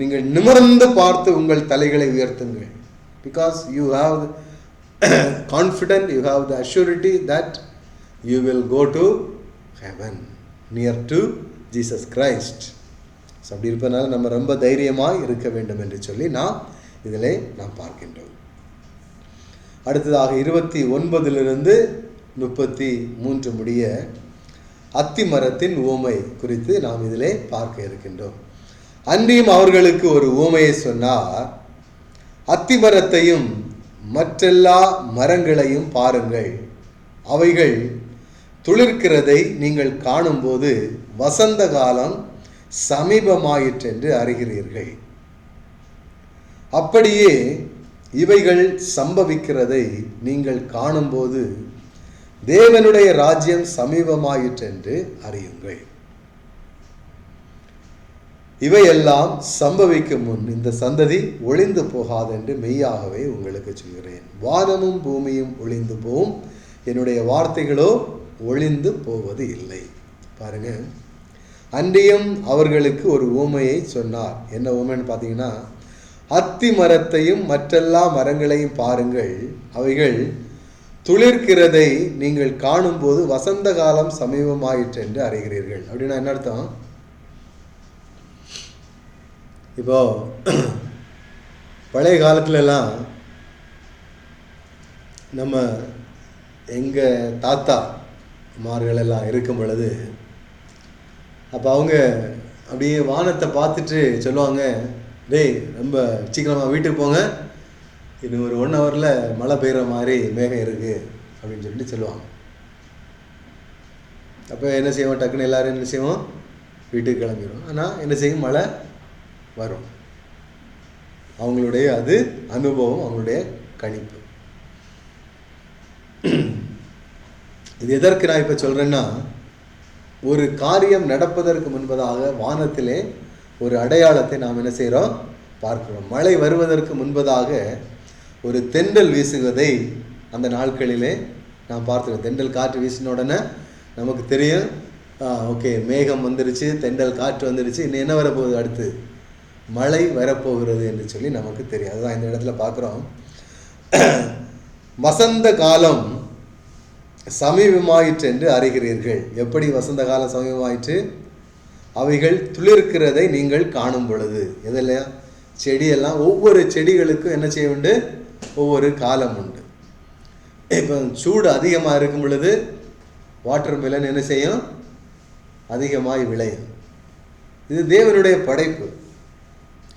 நீங்கள் நிமிர்ந்து பார்த்து உங்கள் தலைகளை உயர்த்துங்கள். Because you have confident, you have the assurity that you will go to heaven, near to Jesus Christ. So அப்படி இருப்பதனால நம்ம ரொம்ப தைரியமாக இருக்க வேண்டும் என்று சொல்லி இதிலே நாம் பார்க்கின்றோம். அடுத்ததாக 29 33 முடிய அத்திமரத்தின் உவமை குறித்து நாம் இதிலே பார்க்க இருக்கின்றோம். அன்றியும் அவர்களுக்கு ஒரு உவமையை சொன்னார். அத்திமரத்தையும் மற்றெல்லா மரங்களையும் பாருங்கள், அவைகள் துளிர்க்கிறதை நீங்கள் காணும்போது வசந்த காலம் சமீபமாயிற்றென்று அறிகிறீர்கள். அப்படியே இவைகள் சம்பவிக்கிறதை நீங்கள் காணும்போது தேவனுடைய ராஜ்யம் சமீபமாயிற்றென்று அறியுங்கள். இவையெல்லாம் சம்பவிக்கும் முன் இந்த சந்ததி ஒளிந்து போகாது என்று மெய்யாகவே உங்களுக்கு சொல்கிறேன். வானமும் பூமியும் ஒளிந்து போகும், என்னுடைய வார்த்தைகளோ ஒளிந்து போவது இல்லை. பாருங்க, அன்றியும் அவர்களுக்கு ஒரு உவமையை சொன்னார். என்ன உவமைன்னு பார்த்தீங்கன்னா, அத்தி மரத்தையும் மற்றெல்லா மரங்களையும் பாருங்கள், அவைகள் துளிர்க்கிறதை நீங்கள் காணும்போது வசந்த காலம் சமீபமாயிற்று என்று அறிகிறீர்கள். அப்படின்னா என்ன அர்த்தம்? இப்போ பழைய காலத்துலலாம் நம்ம எங்கள் தாத்தா மார்களெல்லாம் இருக்கும் பொழுது, அப்போ அவங்க அப்படியே வானத்தை பார்த்துட்டு சொல்லுவாங்க, டேய் ரொம்ப சீக்கிரமாக வீட்டுக்கு போங்க, இன்னும் ஒரு 1 ஹவரில் மழை பெய்கிற மாதிரி மேகம் இருக்குது அப்படின்னு சொல்லிட்டு சொல்லுவாங்க. அப்போ என்ன செய்வோம், டக்குன்னு எல்லோரும் என்ன செய்வோம், வீட்டுக்கு கிளம்பிடுவோம். ஆனால் என்ன செய்யும், மழை வரும். அவங்களுடைய அது அனுபவம், அவங்களுடைய கணிப்பு. இது எதற்கு நான் இப்போ சொல்கிறேன்னா, ஒரு காரியம் நடப்பதற்கு முன்பதாக வானத்திலே ஒரு அடையாளத்தை நாம் என்ன செய்கிறோம், பார்க்கிறோம். மழை வருவதற்கு முன்பதாக ஒரு தென்றல் வீசுவதை அந்த நாட்களிலே நாம் பார்த்துருக்கோம். தென்றல் காற்று வீசின உடனே நமக்கு தெரியும், ஓகே மேகம் வந்துருச்சு, தென்றல் காற்று வந்துருச்சு, இன்னும் என்ன வரப்போகுது, அடுத்து மழை வரப்போகிறது என்று சொல்லி நமக்கு தெரியும். அதுதான் இந்த இடத்துல பார்க்குறோம். வசந்த காலம் சமீபமாயிற்று என்று அறிகிறீர்கள். எப்படி வசந்த காலம் சமீபமாயிற்று? அவைகள் துளிர்க்கிறதை நீங்கள் காணும் பொழுது. எதில்லையா, செடியெல்லாம் ஒவ்வொரு செடிகளுக்கும் என்ன செய்ய உண்டு, ஒவ்வொரு காலம் உண்டு. இப்போ சூடு அதிகமாக இருக்கும் பொழுது வாட்டர் மெலன் என்ன செய்யும், அதிகமாய் விளையும். இது தேவனுடைய படைப்பு.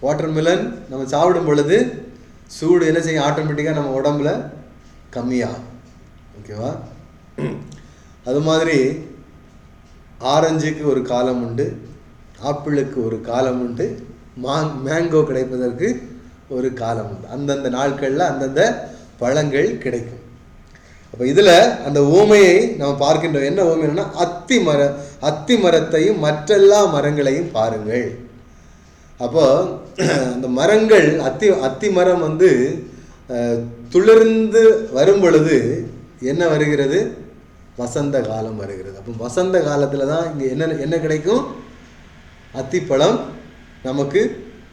வாட்டர் மெலன் நம்ம சாப்பிடும் பொழுது சூடு என்ன செய்யும், ஆட்டோமேட்டிக்காக நம்ம உடம்புல கம்மியாகும். ஓகேவா? அது மாதிரி ஆரஞ்சுக்கு ஒரு காலம் உண்டு, ஆப்பிளுக்கு ஒரு காலம் உண்டு, மேங்கோ கிடைப்பதற்கு ஒரு காலம் உண்டு. அந்தந்த நாட்களில் அந்தந்த பழங்கள் கிடைக்கும். அப்போ இதில் அந்த ஊமையை நம்ம பார்க்கின்றோம். என்ன ஊமைன்னா, அத்தி மரத்தையும் மற்றெல்லா மரங்களையும் பாருங்கள். அப்போ அந்த மரங்கள், அத்தி மரம் வந்து துளிர்ந்து வரும் பொழுது என்ன வருகிறது, வசந்த காலம் வருகிறது. அப்போ வசந்த காலத்தில் தான் இங்கே என்ன கிடைக்கும், அத்திப்பழம் நமக்கு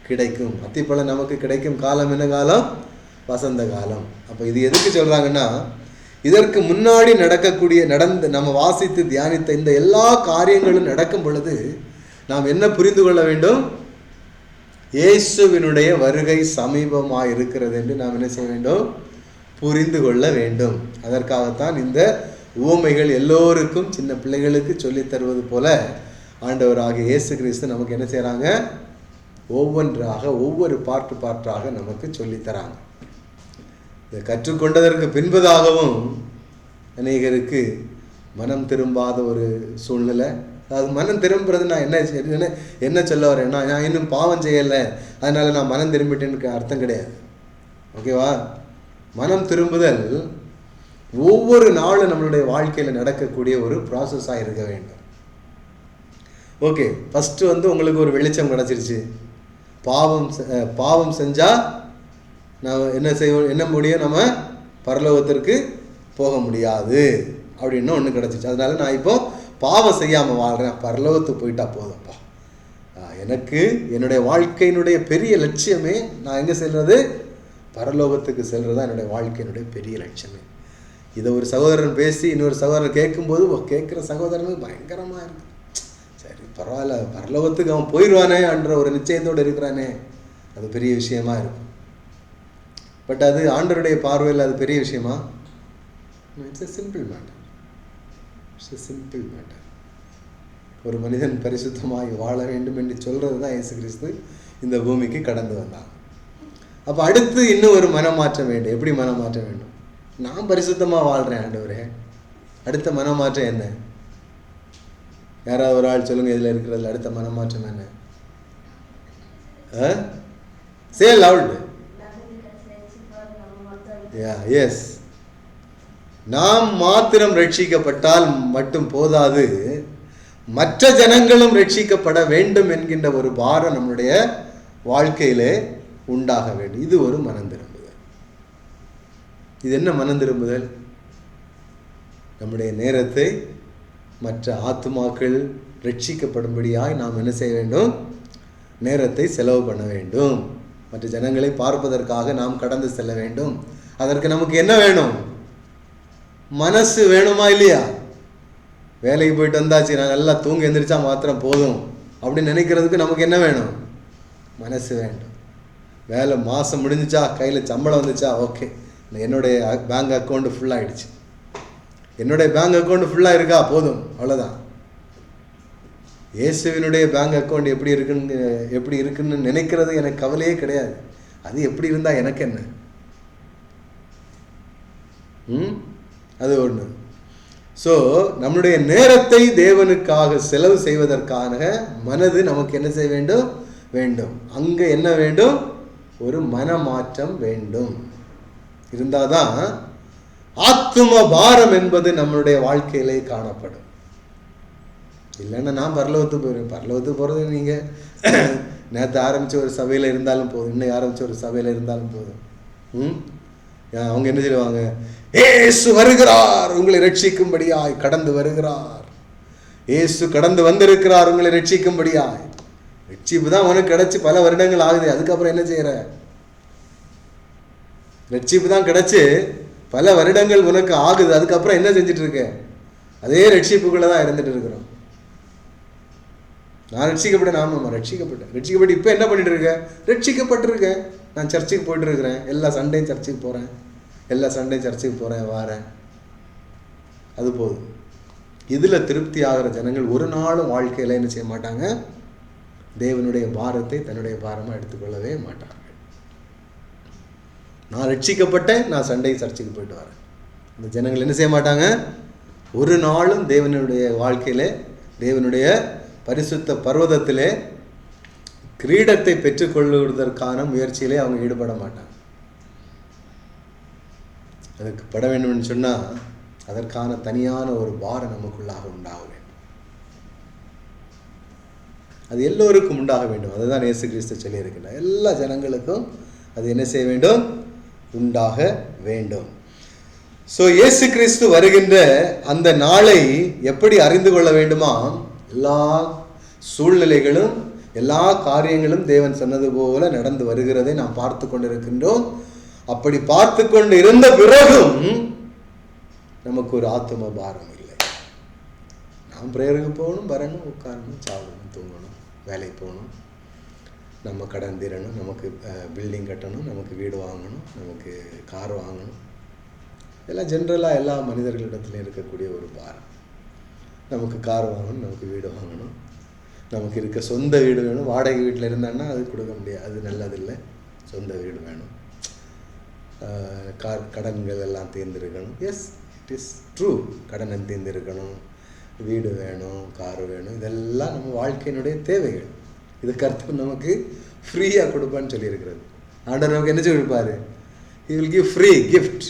கிடைக்கும். அத்திப்பழம் நமக்கு கிடைக்கும் காலம் என்ன காலம், வசந்த காலம். அப்போ இது எதுக்கு சொல்கிறாங்கன்னா, இதற்கு முன்னாடி நம்ம வாசித்து தியானித்த இந்த எல்லா காரியங்களும் நடக்கும் பொழுது நாம் என்ன புரிந்து கொள்ள வேண்டும், இயேசுவினுடைய வருகை சமீபமாக இருக்கிறது என்று நாம் என்ன செய்ய வேண்டும், புரிந்து கொள்ள வேண்டும். அதற்காகத்தான் இந்த உவமைகள் எல்லோருக்கும், சின்ன பிள்ளைகளுக்கு சொல்லித் தருவது போல ஆண்டவராகிய இயேசு கிறிஸ்து நமக்கு என்ன செய்கிறாங்க, ஒவ்வொன்றாக ஒவ்வொரு பாட்டாக நமக்கு சொல்லித்தராங்க. இதை கற்றுக்கொண்டதற்கு பின்பதாகவும் அநேகருக்கு மனம் திரும்பாத ஒரு சூழ்நிலை. அதாவது மனம் திரும்புறது நான் என்ன சொல்ல வரேன்னா, நான் இன்னும் பாவம் செய்யலை அதனால நான் மனம் திரும்பிட்டேன்னு அர்த்தம் கிடையாது. ஓகேவா? மனம் திரும்புதல் ஒவ்வொரு நாளும் நம்மளுடைய வாழ்க்கையில் நடக்கக்கூடிய ஒரு ப்ராசஸாக இருக்க வேண்டும். ஓகே, ஃபஸ்ட்டு வந்து உங்களுக்கு ஒரு வெளிச்சம் கிடச்சிருச்சு. பாவம் செஞ்சால் நான் என்ன முடியும், நம்ம பரலோகத்திற்கு போக முடியாது அப்படின்னு ஒன்று கிடச்சிச்சு. அதனால நான் இப்போ பாவம் செய்யாமல் வாழ்கிறேன், பரலோகத்துக்கு போயிட்டா போதும்ப்பா, எனக்கு என்னுடைய வாழ்க்கையினுடைய பெரிய லட்சியமே நான் எங்கே செல்வது, பரலோகத்துக்கு செல்வது தான் என்னுடைய வாழ்க்கையினுடைய பெரிய லட்சியமே. இதை ஒரு சகோதரன் பேசி இன்னொரு சகோதரன் கேட்கும்போது கேட்குற சகோதரனுக்கு பயங்கரமாக இருக்கு. சரி பரவாயில்ல, பரலோகத்துக்கு அவன் போயிடுவானே என்ற ஒரு நிச்சயத்தோடு இருக்கிறானே, அது பெரிய விஷயமா இருக்கும். பட் அது ஆண்டவருடைய பார்வையில் அது பெரிய விஷயமா? It's a simple matter. It's a simple matter. ஒரு மனிதன் பரிசுத்தமாய் வாழ வேண்டும் என்று சொல்கிறது தான் இயேசு கிறிஸ்து இந்த பூமிக்கு கடந்து வந்தான். அப்போ அடுத்து இன்னும் ஒரு மனமாற்றம் வேண்டும். எப்படி மனமாற்றம் வேண்டும்? நான் பரிசுத்தமாக வாழ்கிறேன் ஆண்டவரே, அடுத்த மனமாற்றம் என்ன? யாராவது ஒரு ஆள் சொல்லுங்க, இதில் இருக்கிறதுல அடுத்த மனமாற்றம் என்ன? சே லவுட். எஸ், நாம் மாத்திரம் ரட்சிக்கப்பட்டால் மட்டும் போதாது, மற்ற ஜனங்களும் ரட்சிக்கப்பட வேண்டும் என்கின்ற ஒரு பாரம் நம்முடைய வாழ்க்கையிலே உண்டாக வேண்டும். இது ஒரு மனம் திரும்புதல். இது என்ன மனம் திரும்புதல்? நம்முடைய நேரத்தை மற்ற ஆத்துமாக்கள் ரட்சிக்கப்படும்படியாய் நாம் என்ன செய்ய வேண்டும்? நேரத்தை செலவு பண்ண வேண்டும். மற்ற ஜனங்களை பார்ப்பதற்காக நாம் கடந்து செல்ல வேண்டும். அதற்கு நமக்கு என்ன வேணும்? மனசு வேணுமா இல்லையா? வேலைக்கு போயிட்டு வந்தாச்சு, நான் நல்லா தூங்கி எந்திரிச்சா மாத்திரம் போதும் அப்படின்னு நினைக்கிறதுக்கு நமக்கு என்ன வேணும்? மனசு வேண்டும். வேலை மாதம் முடிஞ்சிச்சா, கையில் சம்பளம் வந்துச்சா, ஓகே, என்னுடைய பேங்க் அக்கௌண்ட் ஃபுல்லாகிடுச்சு, என்னுடைய பேங்க் அக்கௌண்ட் ஃபுல்லாக இருக்கா, போதும், அவ்வளோதான். இயேசுவினுடைய பேங்க் அக்கௌண்ட் எப்படி இருக்குன்னு நினைக்கிறது எனக்கு கவலையே கிடையாது. அது எப்படி இருந்தால் எனக்கு என்ன? அது ஒன்று. ஸோ நம்முடைய நேரத்தை தேவனுக்காக செலவு செய்வதற்கான மனது நமக்கு என்ன செய்ய வேண்டும்? வேண்டும். அங்கே என்ன வேண்டும்? ஒரு மனமாற்றம் வேண்டும். இருந்தாதான் ஆத்தும பாரம் என்பது நம்மளுடைய வாழ்க்கையிலே காணப்படும். இல்லைன்னா நான் பரலோகத்துக்கு போயிடுவேன். பரலோகத்துக்கு போகிறது நீங்கள் நேற்று ஆரம்பித்த ஒரு சபையில் இருந்தாலும் போதும், இன்னும் ஆரம்பித்த ஒரு சபையில் இருந்தாலும் போதும். அவங்க என்ன செய்வாங்க? இயேசு வருகிறார், உங்களை ரட்சிக்கும்படியாய் கடந்து வருகிறார். இயேசு கடந்து வந்திருக்கிறார், உங்களை ரட்சிக்கும்படியாய். ரட்சிப்பு தான் உனக்கு கிடைச்சி பல வருடங்கள் ஆகுது, அதுக்கப்புறம் என்ன செய்யற? ரட்சிப்பு தான் கிடைச்சி பல வருடங்கள் உனக்கு ஆகுது, அதுக்கப்புறம் என்ன செஞ்சுட்டு இருக்க? அதே ரட்சிப்புக்குள்ள தான் இருந்துட்டு இருக்கிறோம். நான் ரட்சிக்கப்பட்டேன், ஆமாம்மா ரட்சிக்கப்பட்டு இப்போ என்ன பண்ணிட்டு இருக்கேன்? ரட்சிக்கப்பட்டிருக்கேன். நான் சர்ச்சுக்கு போயிட்டு இருக்கிறேன், எல்லா சண்டையும் சர்ச்சுக்கு போகிறேன், எல்லா சண்டையும் சர்ச்சுக்கு போகிறேன், வாரேன், அது போதும். இதில் திருப்தி ஆகிற ஜனங்கள் ஒரு நாளும் வாழ்க்கையில் என்ன செய்ய மாட்டாங்க? தேவனுடைய பாரத்தை தன்னுடைய பாரமாக எடுத்துக்கொள்ளவே மாட்டார்கள். நான் ரட்சிக்கப்பட்டேன், நான் சண்டை சர்ச்சுக்கு போயிட்டு வரேன், அந்த ஜனங்கள் என்ன செய்ய மாட்டாங்க? ஒரு நாளும் தேவனுடைய வாழ்க்கையில், தேவனுடைய பரிசுத்த பர்வதத்திலே கிரீடத்தை பெற்றுக்கொள்வதற்கான முயற்சியிலே அவங்க ஈடுபட மாட்டாங்க. அதுக்கு பட வேண்டும் சொன்னால் அதற்கான தனியான ஒரு பாரம் நமக்குள்ளாக உண்டாக வேண்டும். அது எல்லோருக்கும் உண்டாக வேண்டும். அதுதான் இயேசு கிறிஸ்து சொல்லியிருக்கிறார். எல்லா ஜனங்களுக்கும் அது என்ன செய்ய வேண்டும்? உண்டாக வேண்டும். ஸோ இயேசு கிறிஸ்து வருகின்ற அந்த நாளை எப்படி அறிந்து கொள்ள வேண்டுமா? எல்லா சூழ்நிலைகளும் எல்லா காரியங்களும் தேவன் சொன்னது போல நடந்து வருகிறதை நாம் பார்த்து கொண்டிருக்கின்றோம். அப்படி பார்த்து கொண்டு இருந்த பிறகும் நமக்கு ஒரு ஆத்தும பாரம் இல்லை. நாம் பிரேயருக்கு போகணும், வரணும், உட்காரணும், சாப்பிடணும், தூங்கணும், வேலைக்கு போகணும், நம்ம கடன் தீரணும், நமக்கு பில்டிங் கட்டணும், நமக்கு வீடு வாங்கணும், நமக்கு கார் வாங்கணும். இதெல்லாம் ஜென்ரலாக எல்லா மனிதர்களிடத்துலையும் இருக்கக்கூடிய ஒரு பாரம். நமக்கு கார் வாங்கணும், நமக்கு வீடு வாங்கணும், நமக்கு இருக்க சொந்த வீடு வேணும். வாடகை வீட்டில் இருந்தான்னா அது கொடுக்க முடியாது, அது நல்லதில்லை. சொந்த வீடு வேணும், கடன்கள் எல்லாம் தீர்ந்திருக்கணும். Yes, it is true. கடனை தீர்ந்திருக்கணும், வீடு வேணும், கார் வேணும். இதெல்லாம் நம்ம வாழ்க்கையினுடைய தேவைகள். இது கர்த்தர் நமக்கு ஃப்ரீயாக கொடுப்பான்னு சொல்லியிருக்கிறது. ஆண்டவர் நமக்கு என்ன சொல்லியிருப்பார்? He will give free gift.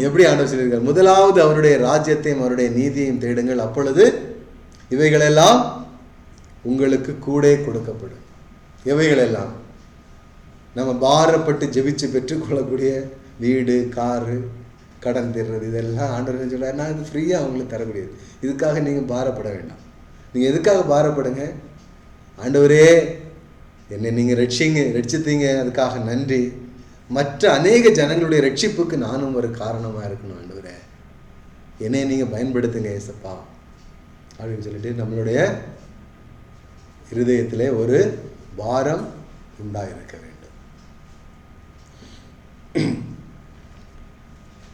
எப்படி ஆண்டவர் சொல்லியிருக்கார்? முதலாவது அவருடைய ராஜ்யத்தையும் அவருடைய நீதியையும் தேடுங்கள், அப்பொழுது இவைகளெல்லாம் உங்களுக்கு கூட கொடுக்கப்படும். இவைகளெல்லாம் நம்ம பாரப்பட்டு ஜெபிச்சு பெற்றுக்கொள்ளக்கூடிய வீடு, காரு, கடன் தீர்றது, இதெல்லாம் ஆண்டவர் சொல்கிறார், நான் இது ஃப்ரீயாக உங்களுக்கு தரக்கூடியது. இதுக்காக நீங்கள் பாரப்பட வேண்டாம். நீங்கள் எதுக்காக பாரப்படுங்க? ஆண்டவரே என்னை நீங்கள் ரட்சித்தீங்க, அதுக்காக நன்றி. மற்ற அநேக ஜனங்களுடைய ரட்சிப்புக்கு நானும் ஒரு காரணமாக இருக்கணும் ஆண்டவரே, என்னை நீங்கள் பயன்படுத்துங்க ஏசப்பா அப்படின்னு சொல்லிட்டு நம்மளுடைய இருதயத்திலே ஒரு பாரம் உண்டாயிருக்க வேண்டும்.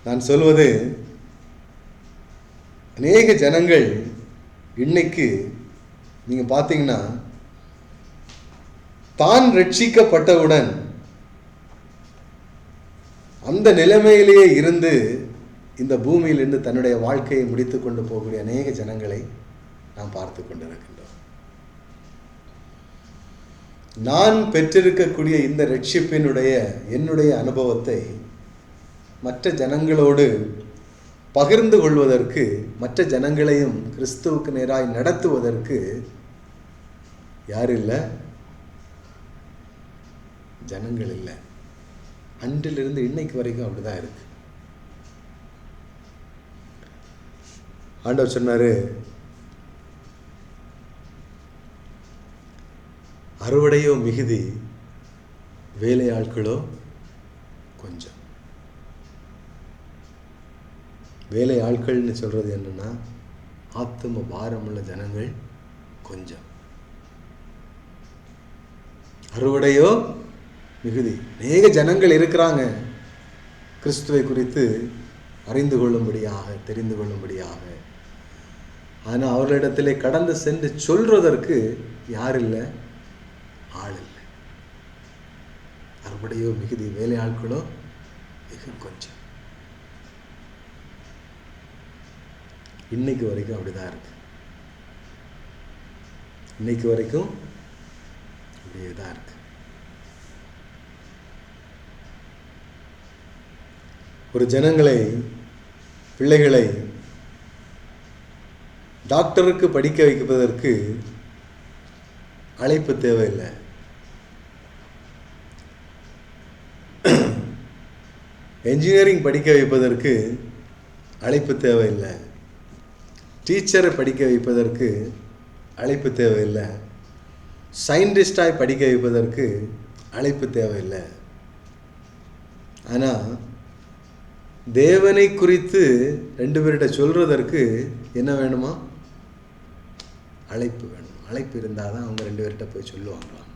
நான் சொல்வது, அநேக ஜனங்கள் இன்னைக்கு நீங்க பார்த்தீங்கன்னா தான் ரட்சிக்கப்பட்டவுடன் அந்த நிலைமையிலேயே இருந்து இந்த பூமியிலிருந்து தன்னுடைய வாழ்க்கையை முடித்து கொண்டு போகக்கூடிய அநேக ஜனங்களை நாம் பார்த்து கொண்டிருக்கின்றோம். நான் பெற்றிருக்கக்கூடிய இந்த ரட்சிப்பினுடைய என்னுடைய அனுபவத்தை மற்ற ஜனங்களோடு பகிர்ந்து கொள்வதற்கு, மற்ற ஜனங்களையும் கிறிஸ்துவுக்கு நேராய் நடத்துவதற்கு யார் இல்லை? ஜனங்கள் இல்லை. அன்றிலிருந்து இன்னைக்கு வரைக்கும் அப்படிதான் இருக்கு. ஆண்டவர் சொன்னாரு, அறுவடையோ மிகுதி, வேலையாட்களோ கொஞ்சம். வேலை ஆட்கள்னு சொல்றது என்னன்னா, ஆத்தும பாரமுள்ள ஜனங்கள் கொஞ்சம், அறுவடையோ மிகுதி. அநேக ஜனங்கள் இருக்கிறாங்க கிறிஸ்துவை குறித்து அறிந்து கொள்ளும்படியாக, தெரிந்து கொள்ளும்படியாக. ஆனால் அவர்களிடத்திலே கடந்து சென்று சொல்றதற்கு யார் இல்லை? ஆள் இல்லை. அறுவடையோ மிகுதி, வேலை ஆட்களோ மிக கொஞ்சம். இன்னைக்கு வரைக்கும் அப்படிதான் இருக்கு. இன்னைக்கு வரைக்கும் அப்படியே தான் இருக்கு. ஒரு ஜனங்களை, பிள்ளைகளை டாக்டருக்கு படிக்க வைப்பதற்கு அழைப்பு தேவையில்லை. என்ஜினியரிங் படிக்க வைப்பதற்கு அழைப்பு தேவையில்லை. டீச்சரை படிக்க வைப்பதற்கு அழைப்பு தேவையில்லை. சயின்டிஸ்டாய் படிக்க வைப்பதற்கு அழைப்பு தேவையில்லை. ஆனால் தேவனை குறித்து ரெண்டு பேர்கிட்ட சொல்றதற்கு என்ன வேணுமா? அழைப்பு வேணும். அழைப்பு இருந்தால் தான் அவங்க ரெண்டு பேர்கிட்ட போய் சொல்லுவாங்களாம்.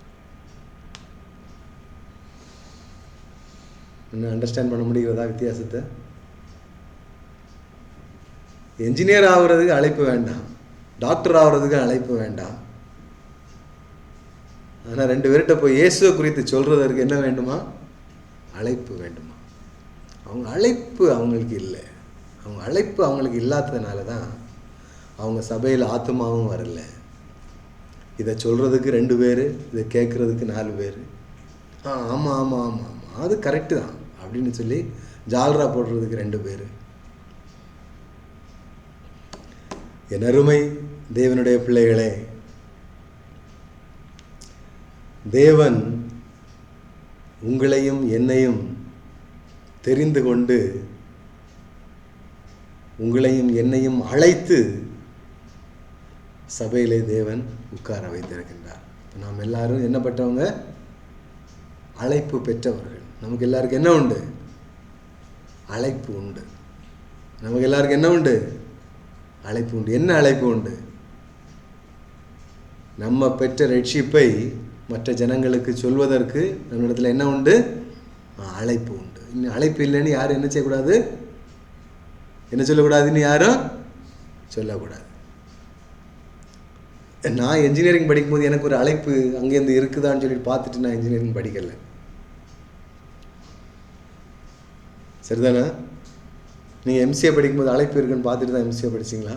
இன்னும் அண்டர்ஸ்டாண்ட் பண்ண முடிகிறதா வித்தியாசத்தை? என்ஜினியர் ஆகுறதுக்கு அழைப்பு வேண்டாம், டாக்டர் ஆகுறதுக்கு அழைப்பு வேண்டாம். ஆனால் ரெண்டு பேர்கிட்ட போய் இயேசுவை குறித்து சொல்றதற்கு என்ன வேண்டுமா? அழைப்பு வேண்டுமா? அவங்க அழைப்பு அவங்களுக்கு இல்லை. அவங்க அழைப்பு அவங்களுக்கு இல்லாததுனால தான் அவங்க சபையில் ஆத்மாவும் வரல. இதை சொல்றதுக்கு 2 பேர், இதை கேட்கறதுக்கு 4 பேர். ஆமாம் ஆமாம் ஆமாம் ஆமாம் அது கரெக்டு தான் அப்படின்னு சொல்லி ஜால்ரா போடுறதுக்கு 2 பேர். என் அருமை தேவனுடைய பிள்ளைகளே, தேவன் உங்களையும் என்னையும் தெரிந்து கொண்டு உங்களையும் என்னையும் அழைத்து சபையிலே தேவன் உட்கார வைத்திருக்கின்றார். நாம் எல்லாரும் என்னப்பட்டவங்க? அழைப்பு பெற்றவர்கள். நமக்கு எல்லாருக்கும் என்ன உண்டு? அழைப்பு உண்டு. நமக்கு எல்லாருக்கும் என்ன உண்டு? அழைப்பு உண்டு. என்ன அழைப்பு உண்டு? நம்ம பெற்ற ரட்சிப்பை மற்ற ஜனங்களுக்கு சொல்வதற்கு நம்மிடத்தில் என்ன உண்டு? அழைப்பு உண்டு. இன்னும் அழைப்பு இல்லைன்னு யாரும் என்ன செய்யக்கூடாது? என்ன சொல்லக்கூடாதுன்னு யாரும் சொல்லக்கூடாது. நான் என்ஜினியரிங் படிக்கும்போது எனக்கு ஒரு அழைப்பு அங்கேருந்து இருக்குதான்னு சொல்லிட்டு பார்த்துட்டு நான் என்ஜினியரிங் படிக்கலை. சரிதானா? நீங்கள் எம்சிஏ படிக்கும்போது அழைப்பு இருக்குன்னு பார்த்துட்டு தான் எம்சிஏ படிச்சிங்களா?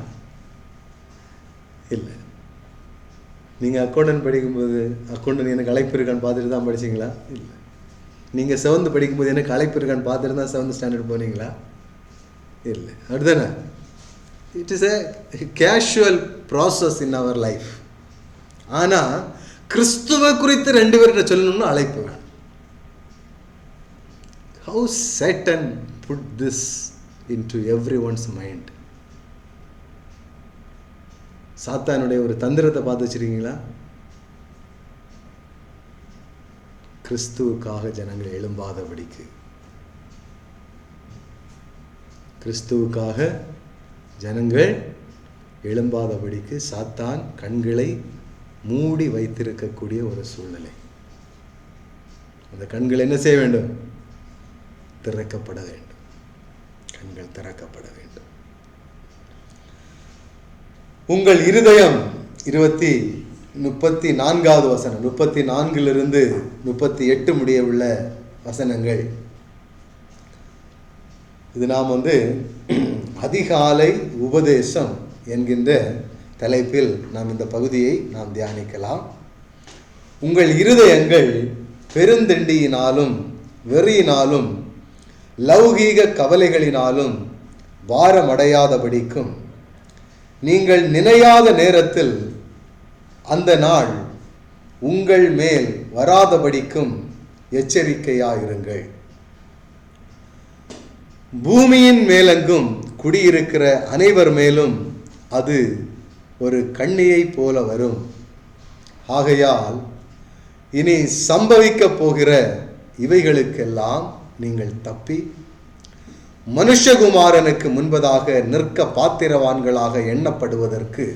இல்லை. நீங்கள் அக்கௌண்டன்ட் படிக்கும்போது அக்கௌண்டன்ட் எனக்கு அழைப்பு இருக்கான்னு பார்த்துட்டு தான் படிச்சிங்களா? இல்லை. நீங்கள் 7th படிக்கும்போது எனக்கு அழைப்பு இருக்கான்னு பார்த்துட்டு தான் 7th ஸ்டாண்டர்ட் போனீங்களா? இல்லை. அப்படிதானே? It is a casual process in our life. ஆனால் கிறிஸ்துவ குறித்து 2 பேர்கிட்ட சொல்லணும்னு அழைப்பு வேணும். How Satan put this into everyone's mind. சாத்தானுடைய ஒரு தந்திரத்தை பார்த்து வச்சிருக்கீங்களா? கிறிஸ்துவுக்காக ஜனங்கள் எழும்பாதபடிக்கு, கிறிஸ்துவுக்காக ஜனங்கள் எழும்பாதபடிக்கு சாத்தான் கண்களை மூடி வைத்திருக்கக்கூடிய ஒரு சூழ்நிலை. அந்த கண்கள் என்ன செய்ய வேண்டும்? திறக்கப்பட வேண்டும். கண்கள் திறக்கப்பட வேண்டும். உங்கள் இருதயம் 34வது வசனம், 34 38 முடிய உள்ள வசனங்கள். இது நாம் அதிகாலை உபதேசம் என்கின்ற தலைப்பில் நாம் இந்த பகுதியை நாம் தியானிக்கலாம். உங்கள் இருதயங்கள் பெருந்திண்டியினாலும் வெறியினாலும் லௌகீக கவலைகளினாலும் பாரமடையாதபடிக்கும், நீங்கள் நினையாத நேரத்தில் அந்த நாள் உங்கள் மேல் வராதபடிக்கும் எச்சரிக்கையாயிருங்கள். பூமியின் மேலெங்கும் குடியிருக்கிற அனைவர் மேலும் அது ஒரு கண்ணியை போல வரும். ஆகையால் இனி சம்பவிக்க போகிற இவைகளுக்கெல்லாம் நீங்கள் தப்பி மனுஷகுமாரனுக்கு முன்பதாக நிற்க பாத்திரவான்களாக எண்ணப்படுவதற்கு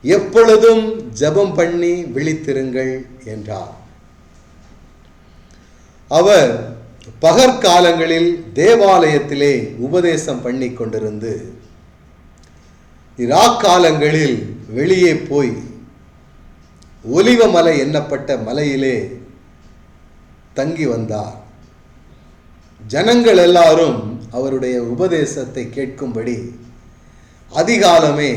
எப்பொழுதும் ஜெபம் பண்ணி விழித்திருங்கள் என்றார். அவர் பகற்காலங்களில் தேவாலயத்திலே உபதேசம் பண்ணி கொண்டிருந்து இராக்காலங்களில் வெளியே போய் ஒலிவ மலை எண்ணப்பட்ட மலையிலே தங்கி வந்தார். ஜனங்கள் எல்லாரும் அவருடைய உபதேசத்தை கேட்கும்படி அதிகாலமே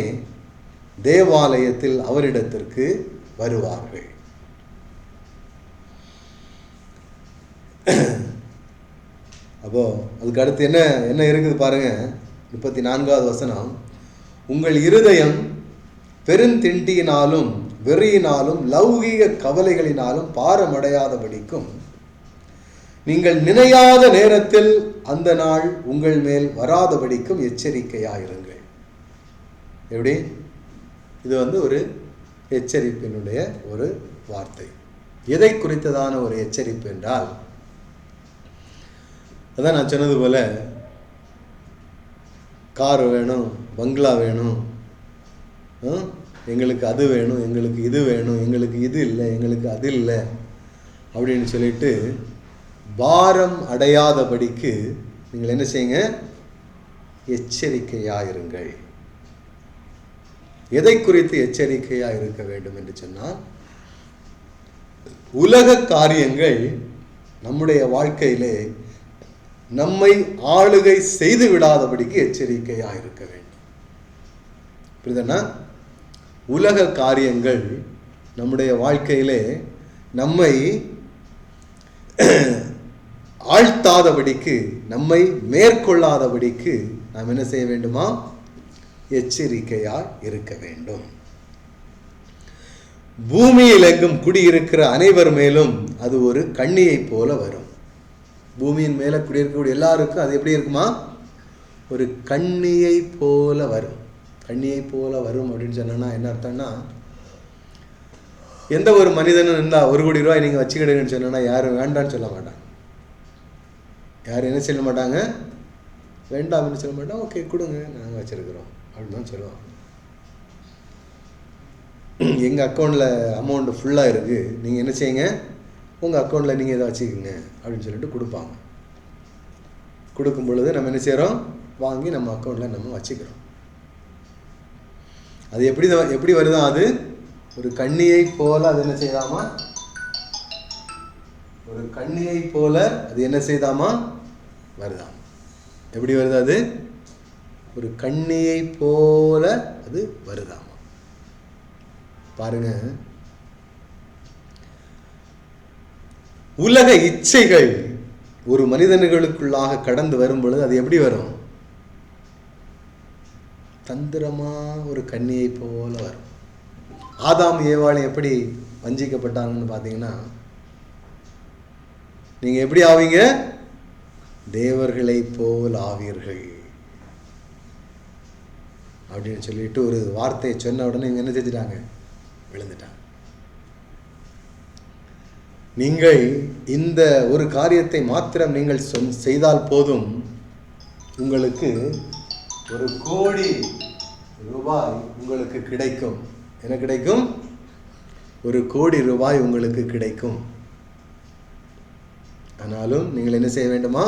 தேவாலயத்தில் அவரிடத்திற்கு வருவார்கள். அப்போ அதுக்கு அடுத்து என்ன இருக்குது பாருங்க. 34வது வசனம், உங்கள் இருதயம் பெருந்திண்டியினாலும் வெறியினாலும் லௌகீக கவலைகளினாலும் பாரமடையாதபடிக்கும், நீங்கள் நினையாத நேரத்தில் அந்த நாள் உங்கள் மேல் வராதபடிக்கும் எச்சரிக்கையாயிருங்கள். எப்படி? இது ஒரு எச்சரிப்பினுடைய ஒரு வார்த்தை. எதை குறித்ததான ஒரு எச்சரிப்பு என்றால், அதான் நான் சொன்னது போல, கார் வேணும், பங்களா வேணும், எங்களுக்கு அது வேணும், எங்களுக்கு இது வேணும், எங்களுக்கு இது இல்லை, எங்களுக்கு அது இல்லை அப்படின்னு சொல்லிட்டு பாரம் அடையாதபடிக்கு நீங்கள் என்ன செய்யுங்க? எச்சரிக்கையாயிருங்கள். எதை குறித்து எச்சரிக்கையாக இருக்க வேண்டும் என்று சொன்னால், உலக காரியங்கள் நம்முடைய வாழ்க்கையிலே நம்மை ஆளுகை செய்து விடாதபடிக்கு எச்சரிக்கையாக இருக்க வேண்டும். புரியுதுன்னா? உலக காரியங்கள் நம்முடைய வாழ்க்கையிலே நம்மை ஆழ்த்தாதபடிக்கு, நம்மை மேற்கொள்ளாதபடிக்கு நாம் என்ன செய்ய வேண்டுமா? எச்சரிக்கையாய் இருக்க வேண்டும். பூமியில் எங்கும் குடியிருக்கிற அனைவர் மேலும் அது ஒரு கண்ணியை போல வரும். பூமியின் மேல குடியிருக்கக்கூடிய எல்லாருக்கும் அது எப்படி இருக்குமா? ஒரு கண்ணியை போல வரும். கண்ணியை போல வரும் அப்படின்னு சொன்னா என்ன அர்த்தம்னா, எந்த ஒரு மனிதனும் இருந்தா 1 கோடி ரூபாய் நீங்க வச்சுக்கிடுங்கன்னு சொன்னா யாரும் வேண்டான்னு சொல்ல மாட்டாங்க. யாரும் என்ன சொல்ல மாட்டாங்க? வேண்டாம்னு சொல்ல மாட்டாங்க. ஓகே கொடுங்க, நாங்கள் வச்சிருக்கிறோம் அப்படின்னு தான் சொல்லுவாங்க. எங்கள் அக்கௌண்ட்டில் அமௌண்ட் ஃபுல்லாக இருக்குது, நீங்கள் என்ன செய்யுங்க, உங்கள் அக்கௌண்ட்டில் நீங்கள் எதை வச்சுக்கோங்க அப்படின்னு சொல்லிட்டு கொடுப்பாங்க. கொடுக்கும் பொழுது நம்ம என்ன செய்கிறோம்? வாங்கி நம்ம அக்கௌண்ட்டில் நம்ம வச்சுக்கிறோம். அது எப்படி வருதா? அது ஒரு கண்ணியை போல அது என்ன செய்தாமா? ஒரு கண்ணியை போல அது என்ன செய்தாமா? வருதாம். எப்படி வருது? அது ஒரு கண்ணியை போல அது வருதாமா. பாருங்க, உலக இச்சைகள் ஒரு மனிதனுக்குள்ளாக கடந்து வரும் பொழுது அது எப்படி வரும்? தந்திரமா ஒரு கண்ணியை போல வரும். ஆதாம் ஏவாளும் எப்படி வஞ்சிக்கப்பட்டாங்கன்னு பார்த்தீங்கன்னா, நீங்க எப்படி ஆவீங்க? தேவர்களை போல் ஆவீர்கள் அப்படின்னு சொல்லிட்டு ஒரு வார்த்தையை சொன்ன உடனே இவங்க என்ன செஞ்சுட்டாங்க? விழுந்துட்டாங்க. நீங்கள் இந்த ஒரு காரியத்தை மாத்திரம் நீங்கள் செய்தால் போதும், உங்களுக்கு 1 கோடி ரூபாய் உங்களுக்கு கிடைக்கும். என்ன கிடைக்கும்? 1 கோடி ரூபாய் உங்களுக்கு கிடைக்கும். ஆனாலும் நீங்கள் என்ன செய்ய வேண்டுமா?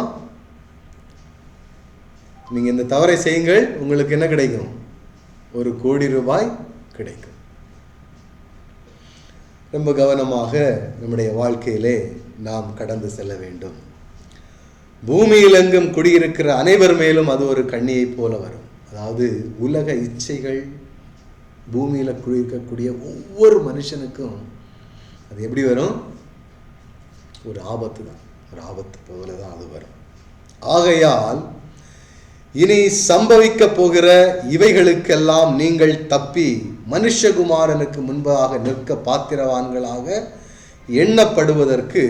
நீங்கள் இந்த தவறை செய்யுங்கள், உங்களுக்கு என்ன கிடைக்கும்? 1 கோடி ரூபாய் கிடைக்கும். ரொம்ப கவனமாக நம்முடைய வாழ்க்கையிலே நாம் கடந்து செல்ல வேண்டும். பூமியில் எங்கும் குடியிருக்கிற அனைவர் மேலும் அது ஒரு கண்ணியை போல வரும். அதாவது உலக இச்சைகள், பூமியில் குடியிருக்கக்கூடிய ஒவ்வொரு மனுஷனுக்கும் அது எப்படி வரும்? ஒரு ஆபத்து தான். ஒரு ஆபத்து போல தான் அது வரும். ஆகையால் இனி சம்பவிக்க போகிற இவைகளுக்கெல்லாம் நீங்கள் தப்பி மனுஷகுமாரனுக்கு முன்பாக நிற்க பாத்திரவான்களாக எண்ணப்படுவதற்கு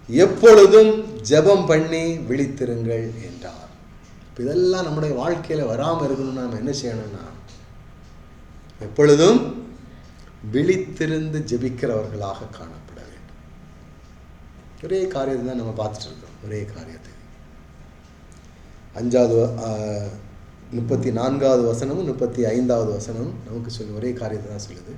எப்பொழுதும் ஜெபம் பண்ணி விழித்திருங்கள் என்றார். இதெல்லாம் நம்முடைய வாழ்க்கையில் வராமல் இருக்கணும்னா நம்ம என்ன செய்யணும்னா, எப்பொழுதும் விழித்திருந்து ஜெபிக்கிறவர்களாக காணப்பட வேண்டும். ஒரே காரியத்தை தான் நம்ம பார்த்துட்டு இருக்கோம். ஒரே காரியத்தை 34வது வசனமும் 35வது வசனமும் நமக்கு சொல்லி ஒரே காரியத்தை தான் சொல்லுது.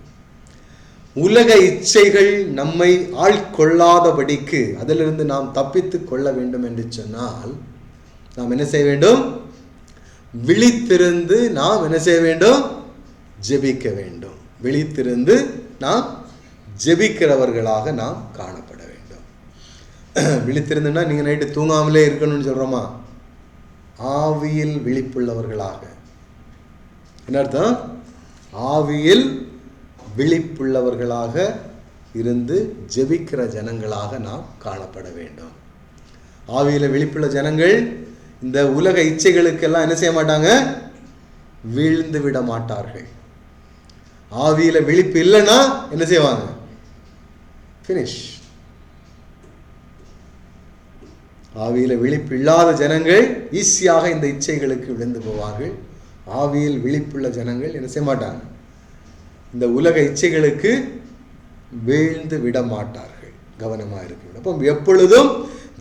உலக இச்சைகள் நம்மை ஆட்கொள்ளாதபடிக்கு அதிலிருந்து நாம் தப்பித்து கொள்ள வேண்டும் என்று சொன்னால் நாம் என்ன செய்ய வேண்டும்? விழித்திருந்து நாம் என்ன செய்ய வேண்டும்? ஜெபிக்க வேண்டும். விழித்திருந்து நாம் ஜெபிக்கிறவர்களாக நாம் காணப்பட வேண்டும். விழித்திருந்துன்னா நீங்கள் நைட்டு தூங்காமலே இருக்கணும்னு சொல்கிறோமா? ஆவியில் விழிப்புள்ளவர்களாக. என்ன அர்த்தம்? ஆவியில் விழிப்புள்ளவர்களாக இருந்து ஜெபிக்கிற ஜனங்களாக நாம் காணப்பட வேண்டும். ஆவியில் விழிப்புள்ள ஜனங்கள் இந்த உலக இச்சைகளுக்கெல்லாம் என்ன செய்ய மாட்டாங்க? வீழ்ந்து விட மாட்டார்கள். ஆவியில் விழிப்பு இல்லைன்னா என்ன செய்வாங்க? ஃபினிஷ். ஆவியில் விழிப்பு இல்லாத ஜனங்கள் ஈஸியாக இந்த இச்சைகளுக்கு விழுந்து போவார்கள். ஆவியில் விழிப்புள்ள ஜனங்கள் என்ன செய்ய மாட்டாங்க? இந்த உலக இச்சைகளுக்கு வீழ்ந்து விட மாட்டார்கள். கவனமாக இருக்க. அப்போ எப்பொழுதும்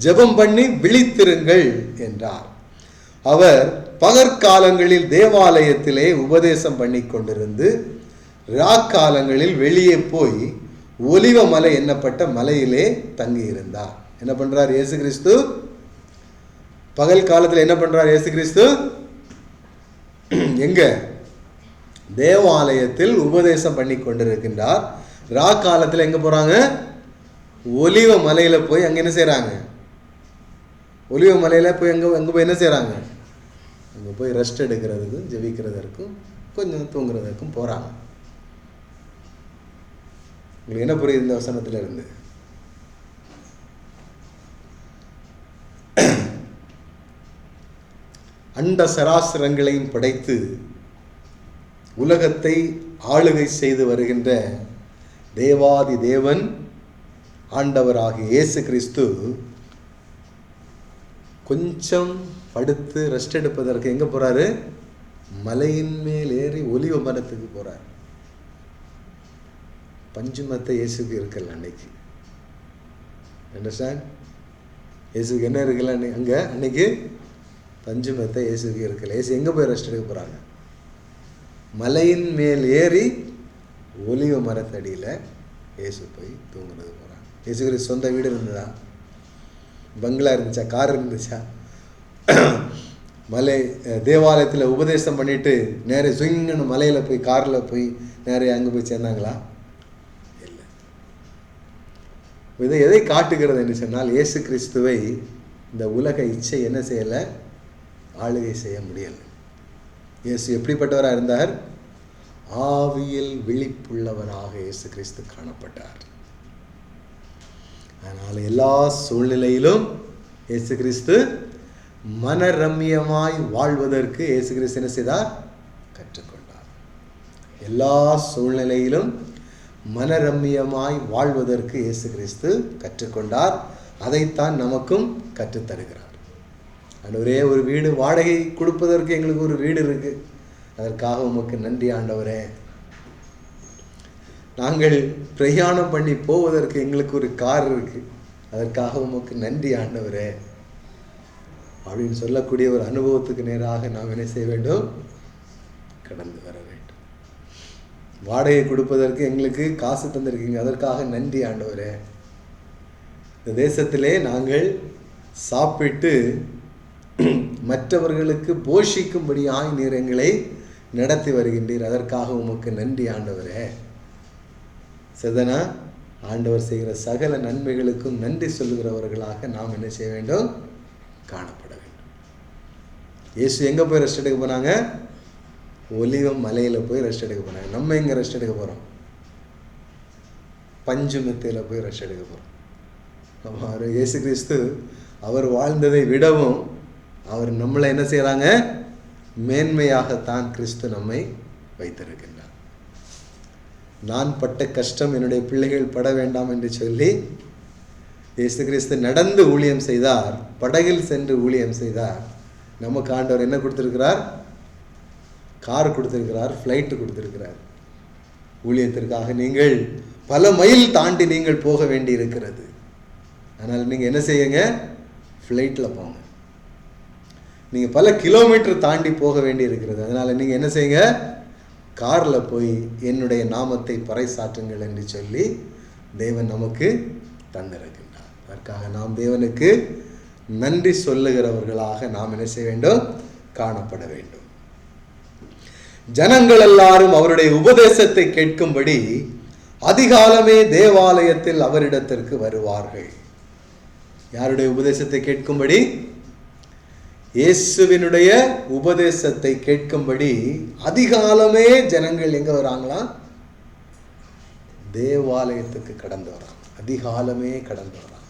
ஜெபம் பண்ணி விழித்திருங்கள் என்றார். அவர் பகற்காலங்களில் தேவாலயத்திலே உபதேசம் பண்ணி கொண்டிருந்து ராக்காலங்களில் வெளியே போய் ஒலிவ மலை என்னப்பட்ட மலையிலே தங்கியிருந்தார். என்ன பண்றார் இயேசு கிறிஸ்து? பகல் காலத்தில் என்ன பண்றார் இயேசு கிறிஸ்து? எங்க? தேவாலயத்தில் உபதேசம் பண்ணி கொண்டிருக்கின்றார். ராக்காலத்தில் எங்க போறாங்க? ஒலிவ மலையில போய் அங்க என்ன செய்யறாங்க? ஒலிவ மலையில போய் அங்க போய் என்ன செய்யறாங்க? அங்க போய் ரெஸ்ட் எடுக்கிறதுக்கும் ஜெபிக்கிறதற்கும் கொஞ்சம் தூங்குறதுக்கும் போறாங்க. உங்களுக்கு என்ன புரியுது இந்த வசனத்துல இருந்து? அண்ட சராசரங்களையும் படைத்து உலகத்தை ஆளுகை செய்து வருகின்ற தேவாதி தேவன் ஆண்டவராகிய இயேசு கிறிஸ்து கொஞ்சம் படுத்து ரெஸ்ட் எடுப்பதற்கு எங்க போறாரு? மலையின் மேல் ஏறி ஒலிவ மரத்துக்கு போறார். பஞ்சுமத்தை இயேசுக்கு இருக்கல அன்னைக்கு. அண்டர்ஸ்டாண்ட்? இயேசுக்கு என்ன இருக்கல அங்க? அன்னைக்கு பஞ்சுமத்தை இயேசுக்கு இருக்கல. இயேசு எங்க போய் ரெஸ்ட் எடுக்க போறாங்க? மலையின் மேல் ஏறி ஒலிவ மரத்தடியில் இயேசு போய் தூங்குறது போகிறாங்க. இயேசுக்கு சொந்த வீடு இருந்ததா? பங்களா இருந்துச்சா? கார் இருந்துச்சா? மலை தேவாலயத்தில் உபதேசம் பண்ணிட்டு நேரே சுயிங்கன்னு மலையில் போய் காரில் போய் நேரே அங்கே போய் சேர்ந்தாங்களா? இல்லை. இதை எதை காட்டுகிறது என்று சொன்னால், இயேசு கிறிஸ்துவை இந்த உலக இச்சை என்ன செய்யலை? ஆளுகை செய்ய முடியலை. இயேசு எப்படிப்பட்டவராக இருந்தார்? ஆவியில் விழிப்புள்ளவராக இயேசு கிறிஸ்து காணப்பட்டார். அதனால் எல்லா சூழ்நிலையிலும் இயேசு கிறிஸ்து மனரம்யமாய் வாழ்வதற்கு இயேசு கிறிஸ்து என்ன செய்தார்? கற்றுக்கொண்டார். எல்லா சூழ்நிலையிலும் மனரம்யமாய் வாழ்வதற்கு இயேசு கிறிஸ்து கற்றுக்கொண்டார். அதைத்தான் நமக்கும் கற்றுத்தருகிறார். ஆண்டவரே, ஒரு வீடு வாடகை கொடுப்பதற்கு எங்களுக்கு ஒரு வீடு இருக்கு, அதற்காக உமக்கு நன்றி ஆண்டவரே. நாங்கள் பிரயாணம் பண்ணி போவதற்கு எங்களுக்கு ஒரு கார் இருக்கு, அதற்காக உமக்கு நன்றி ஆண்டவரே அப்படின்னு சொல்லக்கூடிய ஒரு அனுபவத்துக்கு நேராக நாம் என்ன செய்ய வேண்டும்? கடந்து வர வேண்டும். வாடகை கொடுப்பதற்கு எங்களுக்கு காசு தந்திருக்கீங்க, அதற்காக நன்றி ஆண்டவரே. இந்த தேசத்திலே நாங்கள் சாப்பிட்டு மற்றவர்களுக்கு போஷிக்கும்படியாய் நீர் எங்களை நடத்தி வருகின்றீர், அதற்காக உமக்கு நன்றி ஆண்டவரே. சரிதானா? ஆண்டவர் செய்கிற சகல நன்மைகளுக்கும் நன்றி சொல்லுகிறவர்களாக நாம் என்ன செய்ய வேண்டும்? காணப்பட வேண்டும். இயேசு எங்கே போய் ரெஸ்ட் எடுக்க போனாங்க? ஒலிவம் மலையில் போய் ரெஸ்ட் எடுக்க போனாங்க. நம்ம எங்கே ரெஸ்ட் எடுக்க போகிறோம்? பஞ்சு மெத்தையில் போய் ரெஸ்ட் எடுக்க போகிறோம். அவர் இயேசு கிறிஸ்து அவர் வாழ்ந்ததை விடவும் அவர் நம்மளை என்ன செய்கிறாங்க? மேன்மையாகத்தான் கிறிஸ்து நம்மை வைத்திருக்கின்றார். நான் பட்ட கஷ்டம் என்னுடைய பிள்ளைகள் பட வேண்டாம் என்று சொல்லி இயேசு கிறிஸ்து நடந்து ஊழியம் செய்தார், படகில் சென்று ஊழியம் செய்தார். நமக்கு ஆண்டவர் என்ன கொடுத்திருக்கிறார்? கார் கொடுத்திருக்கிறார், ஃப்ளைட்டு கொடுத்திருக்கிறார். ஊழியத்திற்காக நீங்கள் பல மைல் தாண்டி நீங்கள் போக வேண்டி இருக்கிறது. அதனால் நீங்கள் என்ன செய்யுங்க? ஃப்ளைட்டில் போங்க. நீங்கள் பல கிலோமீட்டர் தாண்டி போக வேண்டி இருக்கிறது. அதனால் நீங்கள் என்ன செய்யுங்க? காரில் போய் என்னுடைய நாமத்தை பறைசாற்றுங்கள் என்று சொல்லி தேவன் நமக்கு தந்திருக்கின்றார். அதற்காக நாம் தேவனுக்கு நன்றி சொல்லுகிறவர்களாக நாம் என்ன செய்ய வேண்டும்? காணப்பட வேண்டும். ஜனங்கள் எல்லாரும் அவருடைய உபதேசத்தை கேட்கும்படி அதிகாலமே தேவாலயத்தில் அவரிடத்திற்கு வருவார்கள். யாருடைய உபதேசத்தை கேட்கும்படி? இயேசுவினுடைய உபதேசத்தை கேட்கும்படி அதிகாலமே ஜனங்கள் எங்க வராங்களா? தேவாலயத்துக்கு கடந்து வராங்க. அதிகாலமே கடந்து வராங்க.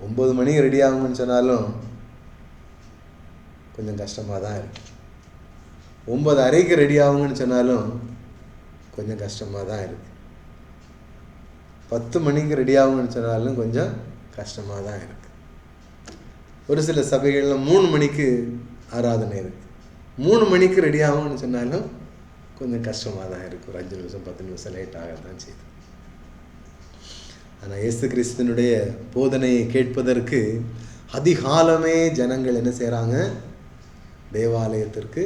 9 மணிக்கு ரெடி ஆகுங்கன்னு சொன்னாலும் கொஞ்சம் கஷ்டமாக தான் இருக்கு. 9:30க்கு ரெடி ஆகுங்கன்னு சொன்னாலும் கொஞ்சம் கஷ்டமாக தான் இருக்கு. 10 மணிக்கு ரெடி ஆகுங்கன்னு சொன்னாலும் கொஞ்சம் கஷ்டமாக தான் இருக்கு. ஒரு சில சபைகளில் 3 மணிக்கு ஆராதனை இருக்கு. 3 மணிக்கு ரெடி ஆகும்னு சொன்னாலும் கொஞ்சம் கஷ்டமாக தான் இருக்குது. ஒரு 5 நிமிஷம் 10 நிமிஷம் லேட் ஆகத்தான் செய்யுது. ஆனால் இயேசு கிறிஸ்துனுடைய போதனையை கேட்பதற்கு அதிகாலமே ஜனங்கள் என்ன செய்கிறாங்க? தேவாலயத்திற்கு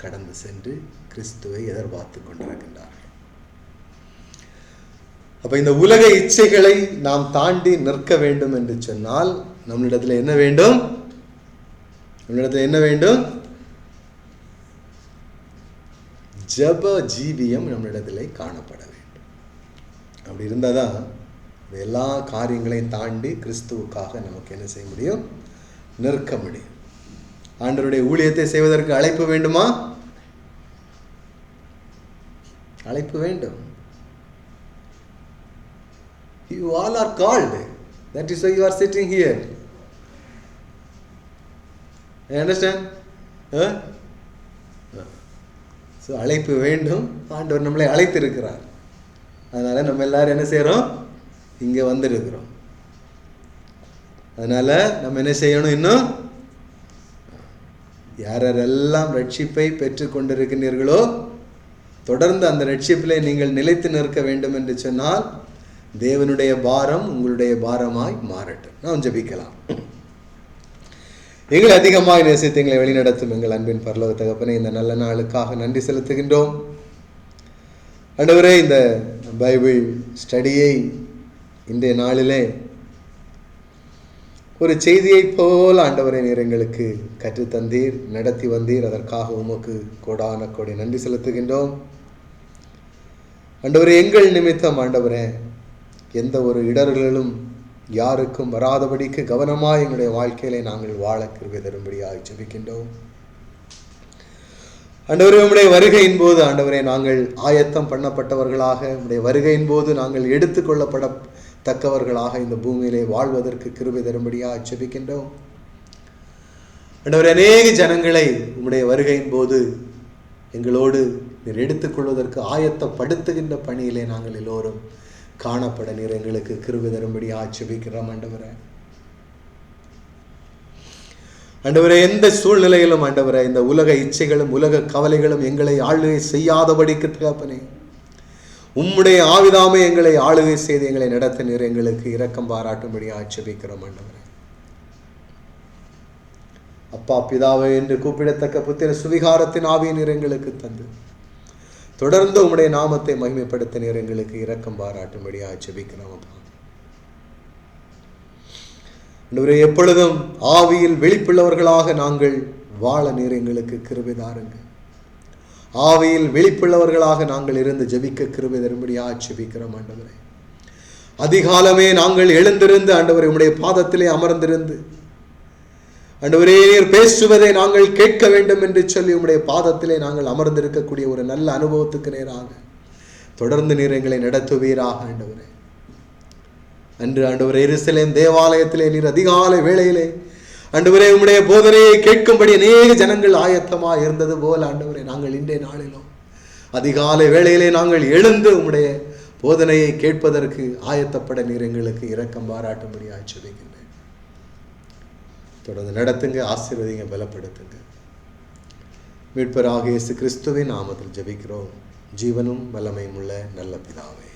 கடந்து சென்று கிறிஸ்துவை எதிர்பார்த்து கொண்டிருக்கின்றார்கள். அப்போ இந்த உலக இச்சைகளை நாம் தாண்டி நிற்க வேண்டும் என்று சொன்னால் நம்மளிடத்தில் என்ன வேண்டும்? நம்மளிடத்தில் என்ன வேண்டும்? ஜப ஜீவியம் நம்மளிடத்தில் காணப்பட வேண்டும். அப்படி இருந்தால் தான் எல்லா காரியங்களையும் தாண்டி கிறிஸ்துவுக்காக நமக்கு என்ன செய்ய முடியும்? நிற்க முடியும். ஆண்டவருடைய ஊழியத்தை செய்வதற்கு அழைப்பு வேண்டுமா? அழைப்பு வேண்டும். You all are called. That is why you are sitting here. You understand? So அழைப்பு வேண்டும். ஆண்டவர் நம்மளை அழைத்திருக்கிறார். அதனால நம்ம எல்லாரும் என்ன செய்யறோம்? இங்கே வந்திருக்கிறோம். அதனால நம்ம என்ன செய்யணும்? இன்னும் யாரெல்லாம் ரட்சிப்பை பெற்று கொண்டிருக்கிறீர்களோ தொடர்ந்து அந்த ரட்சிப்பிலே நீங்கள் நிலைத்து நிற்க வேண்டும் என்று சொன்னால் தேவனுடைய பாரம் உங்களுடைய பாரமாய் மாறட்டும். நாம் ஜெபிக்கலாம். எங்களை அதிகமாக நேசித்து எங்களை வழிநடத்தும் எங்கள் அன்பின் பரலோக தகப்பனே, இந்த நல்ல நாளுக்காக நன்றி செலுத்துகின்றோம். ஆண்டவரே, இந்த பைபிள் ஸ்டடியை இன்றைய நாளிலே ஒரு செய்தியை போல் ஆண்டவரே நீர் எங்களுக்கு கற்றுத்தந்தீர், நடத்தி வந்தீர். அதற்காக உமக்கு கோடான கோடி நன்றி செலுத்துகின்றோம். ஆண்டவரே, எங்கள் நிமித்தம் ஆண்டவரே எந்த ஒரு இடர்களும் யாருக்கும் வராதபடிக்கு கவனமாக எங்களுடைய வாழ்க்கையிலே நாங்கள் வாழ கிருபை தரும்படியாக ஜெபிக்கின்றோம். ஆண்டவரே, உம்முடைய வருகையின் போது ஆண்டவரே நாங்கள் ஆயத்தம் பண்ணப்பட்டவர்களாக, உம்முடைய வருகையின் போது நாங்கள் எடுத்துக்கொள்ளப்படத்தக்கவர்களாக இந்த பூமியிலே வாழ்வதற்கு கிருபை தரும்படியாக ஜெபிக்கின்றோம். ஆண்டவரே, அநேக ஜனங்களை உம்முடைய வருகையின் போது எங்களோடு நீர் எடுத்துக்கொள்வதற்கு ஆயத்தப்படுத்துகின்ற பணியிலே நாங்கள் எல்லோரும் காணப்பட நீர் எங்களுக்கு கிருபை தரும்படியாக ஜெபிக்கிறோம். ஆண்டவரே, ஆண்டவரே, எந்த சூழ்நிலையிலும் ஆண்டவரே இந்த உலக இச்சைகளும் உலக கவலைகளும் எங்களை ஆளுகை செய்யாதபடிக்கு தகப்பனே உம்முடைய ஆவிதாமே எங்களை ஆளுகை செய்து எங்களை நடத்த நீர் எங்களுக்கு இரக்கம் பாராட்டும்படி ஆட்சேபிக்கிறோம் ஆண்டவரே. அப்பா பிதாவே என்று கூப்பிடத்தக்க புத்திர சுவிகாரத்தின் ஆவியை நீர் எங்களுக்கு தந்து தொடர்ந்து உம்முடைய நாமத்தை மகிமைப்படுத்த நீர் எங்களுக்கு இரக்கம் பாராட்டும்படி ஆட்சேபிக்கிறோம் அப்பா. ஆண்டவரே, எப்பொழுதும் ஆவியில் வெளிப்புள்ளவர்களாக நாங்கள் வாழ நீர் எங்களுக்கு கிருபை தாருங்க. ஆவியில் வெளிப்புள்ளவர்களாக நாங்கள் இருந்து ஜெபிக்க கிருபை தரும்படி ஆட்சேபிக்கிறோம் ஆண்டவரே. அதிகாலமே நாங்கள் எழுந்திருந்து ஆண்டவரே உம்முடைய பாதத்திலே அமர்ந்திருந்து ஆண்டவரே நீர் பேசுவதை நாங்கள் கேட்க வேண்டும் என்று சொல்லி உம்முடைய பாதத்திலே நாங்கள் அமர்ந்திருக்கக்கூடிய ஒரு நல்ல அனுபவத்துக்கு நேராக தொடர்ந்து நீர் எங்களை நடத்துவீராக ஆண்டவரே. அன்று ஆண்டவரே எருசலேம் தேவாலயத்திலே நீர் அதிகாலை வேளையிலே ஆண்டவரே உம்முடைய போதனையை கேட்கும்படி அநேக ஜனங்கள் ஆயத்தமாக இருந்தது போல ஆண்டவரே நாங்கள் இன்றைய நாளிலும் அதிகாலை வேளையிலே நாங்கள் எழுந்து உம்முடைய போதனையை கேட்பதற்கு ஆயத்தப்பட நீர் எங்களுக்கு இரக்கம் பாராட்டும்படி ஆட்சேபிக்கின்றேன். தொடர்ந்து நடத்துங்க, ஆசீர்வதிங்க, பலப்படுத்துங்க. மீட்பராகிய இயேசு கிறிஸ்துவின் நாமத்தில் ஜெபிக்கிறோம் ஜீவனும் வல்லமையும் உள்ள நல்ல பிதாவே.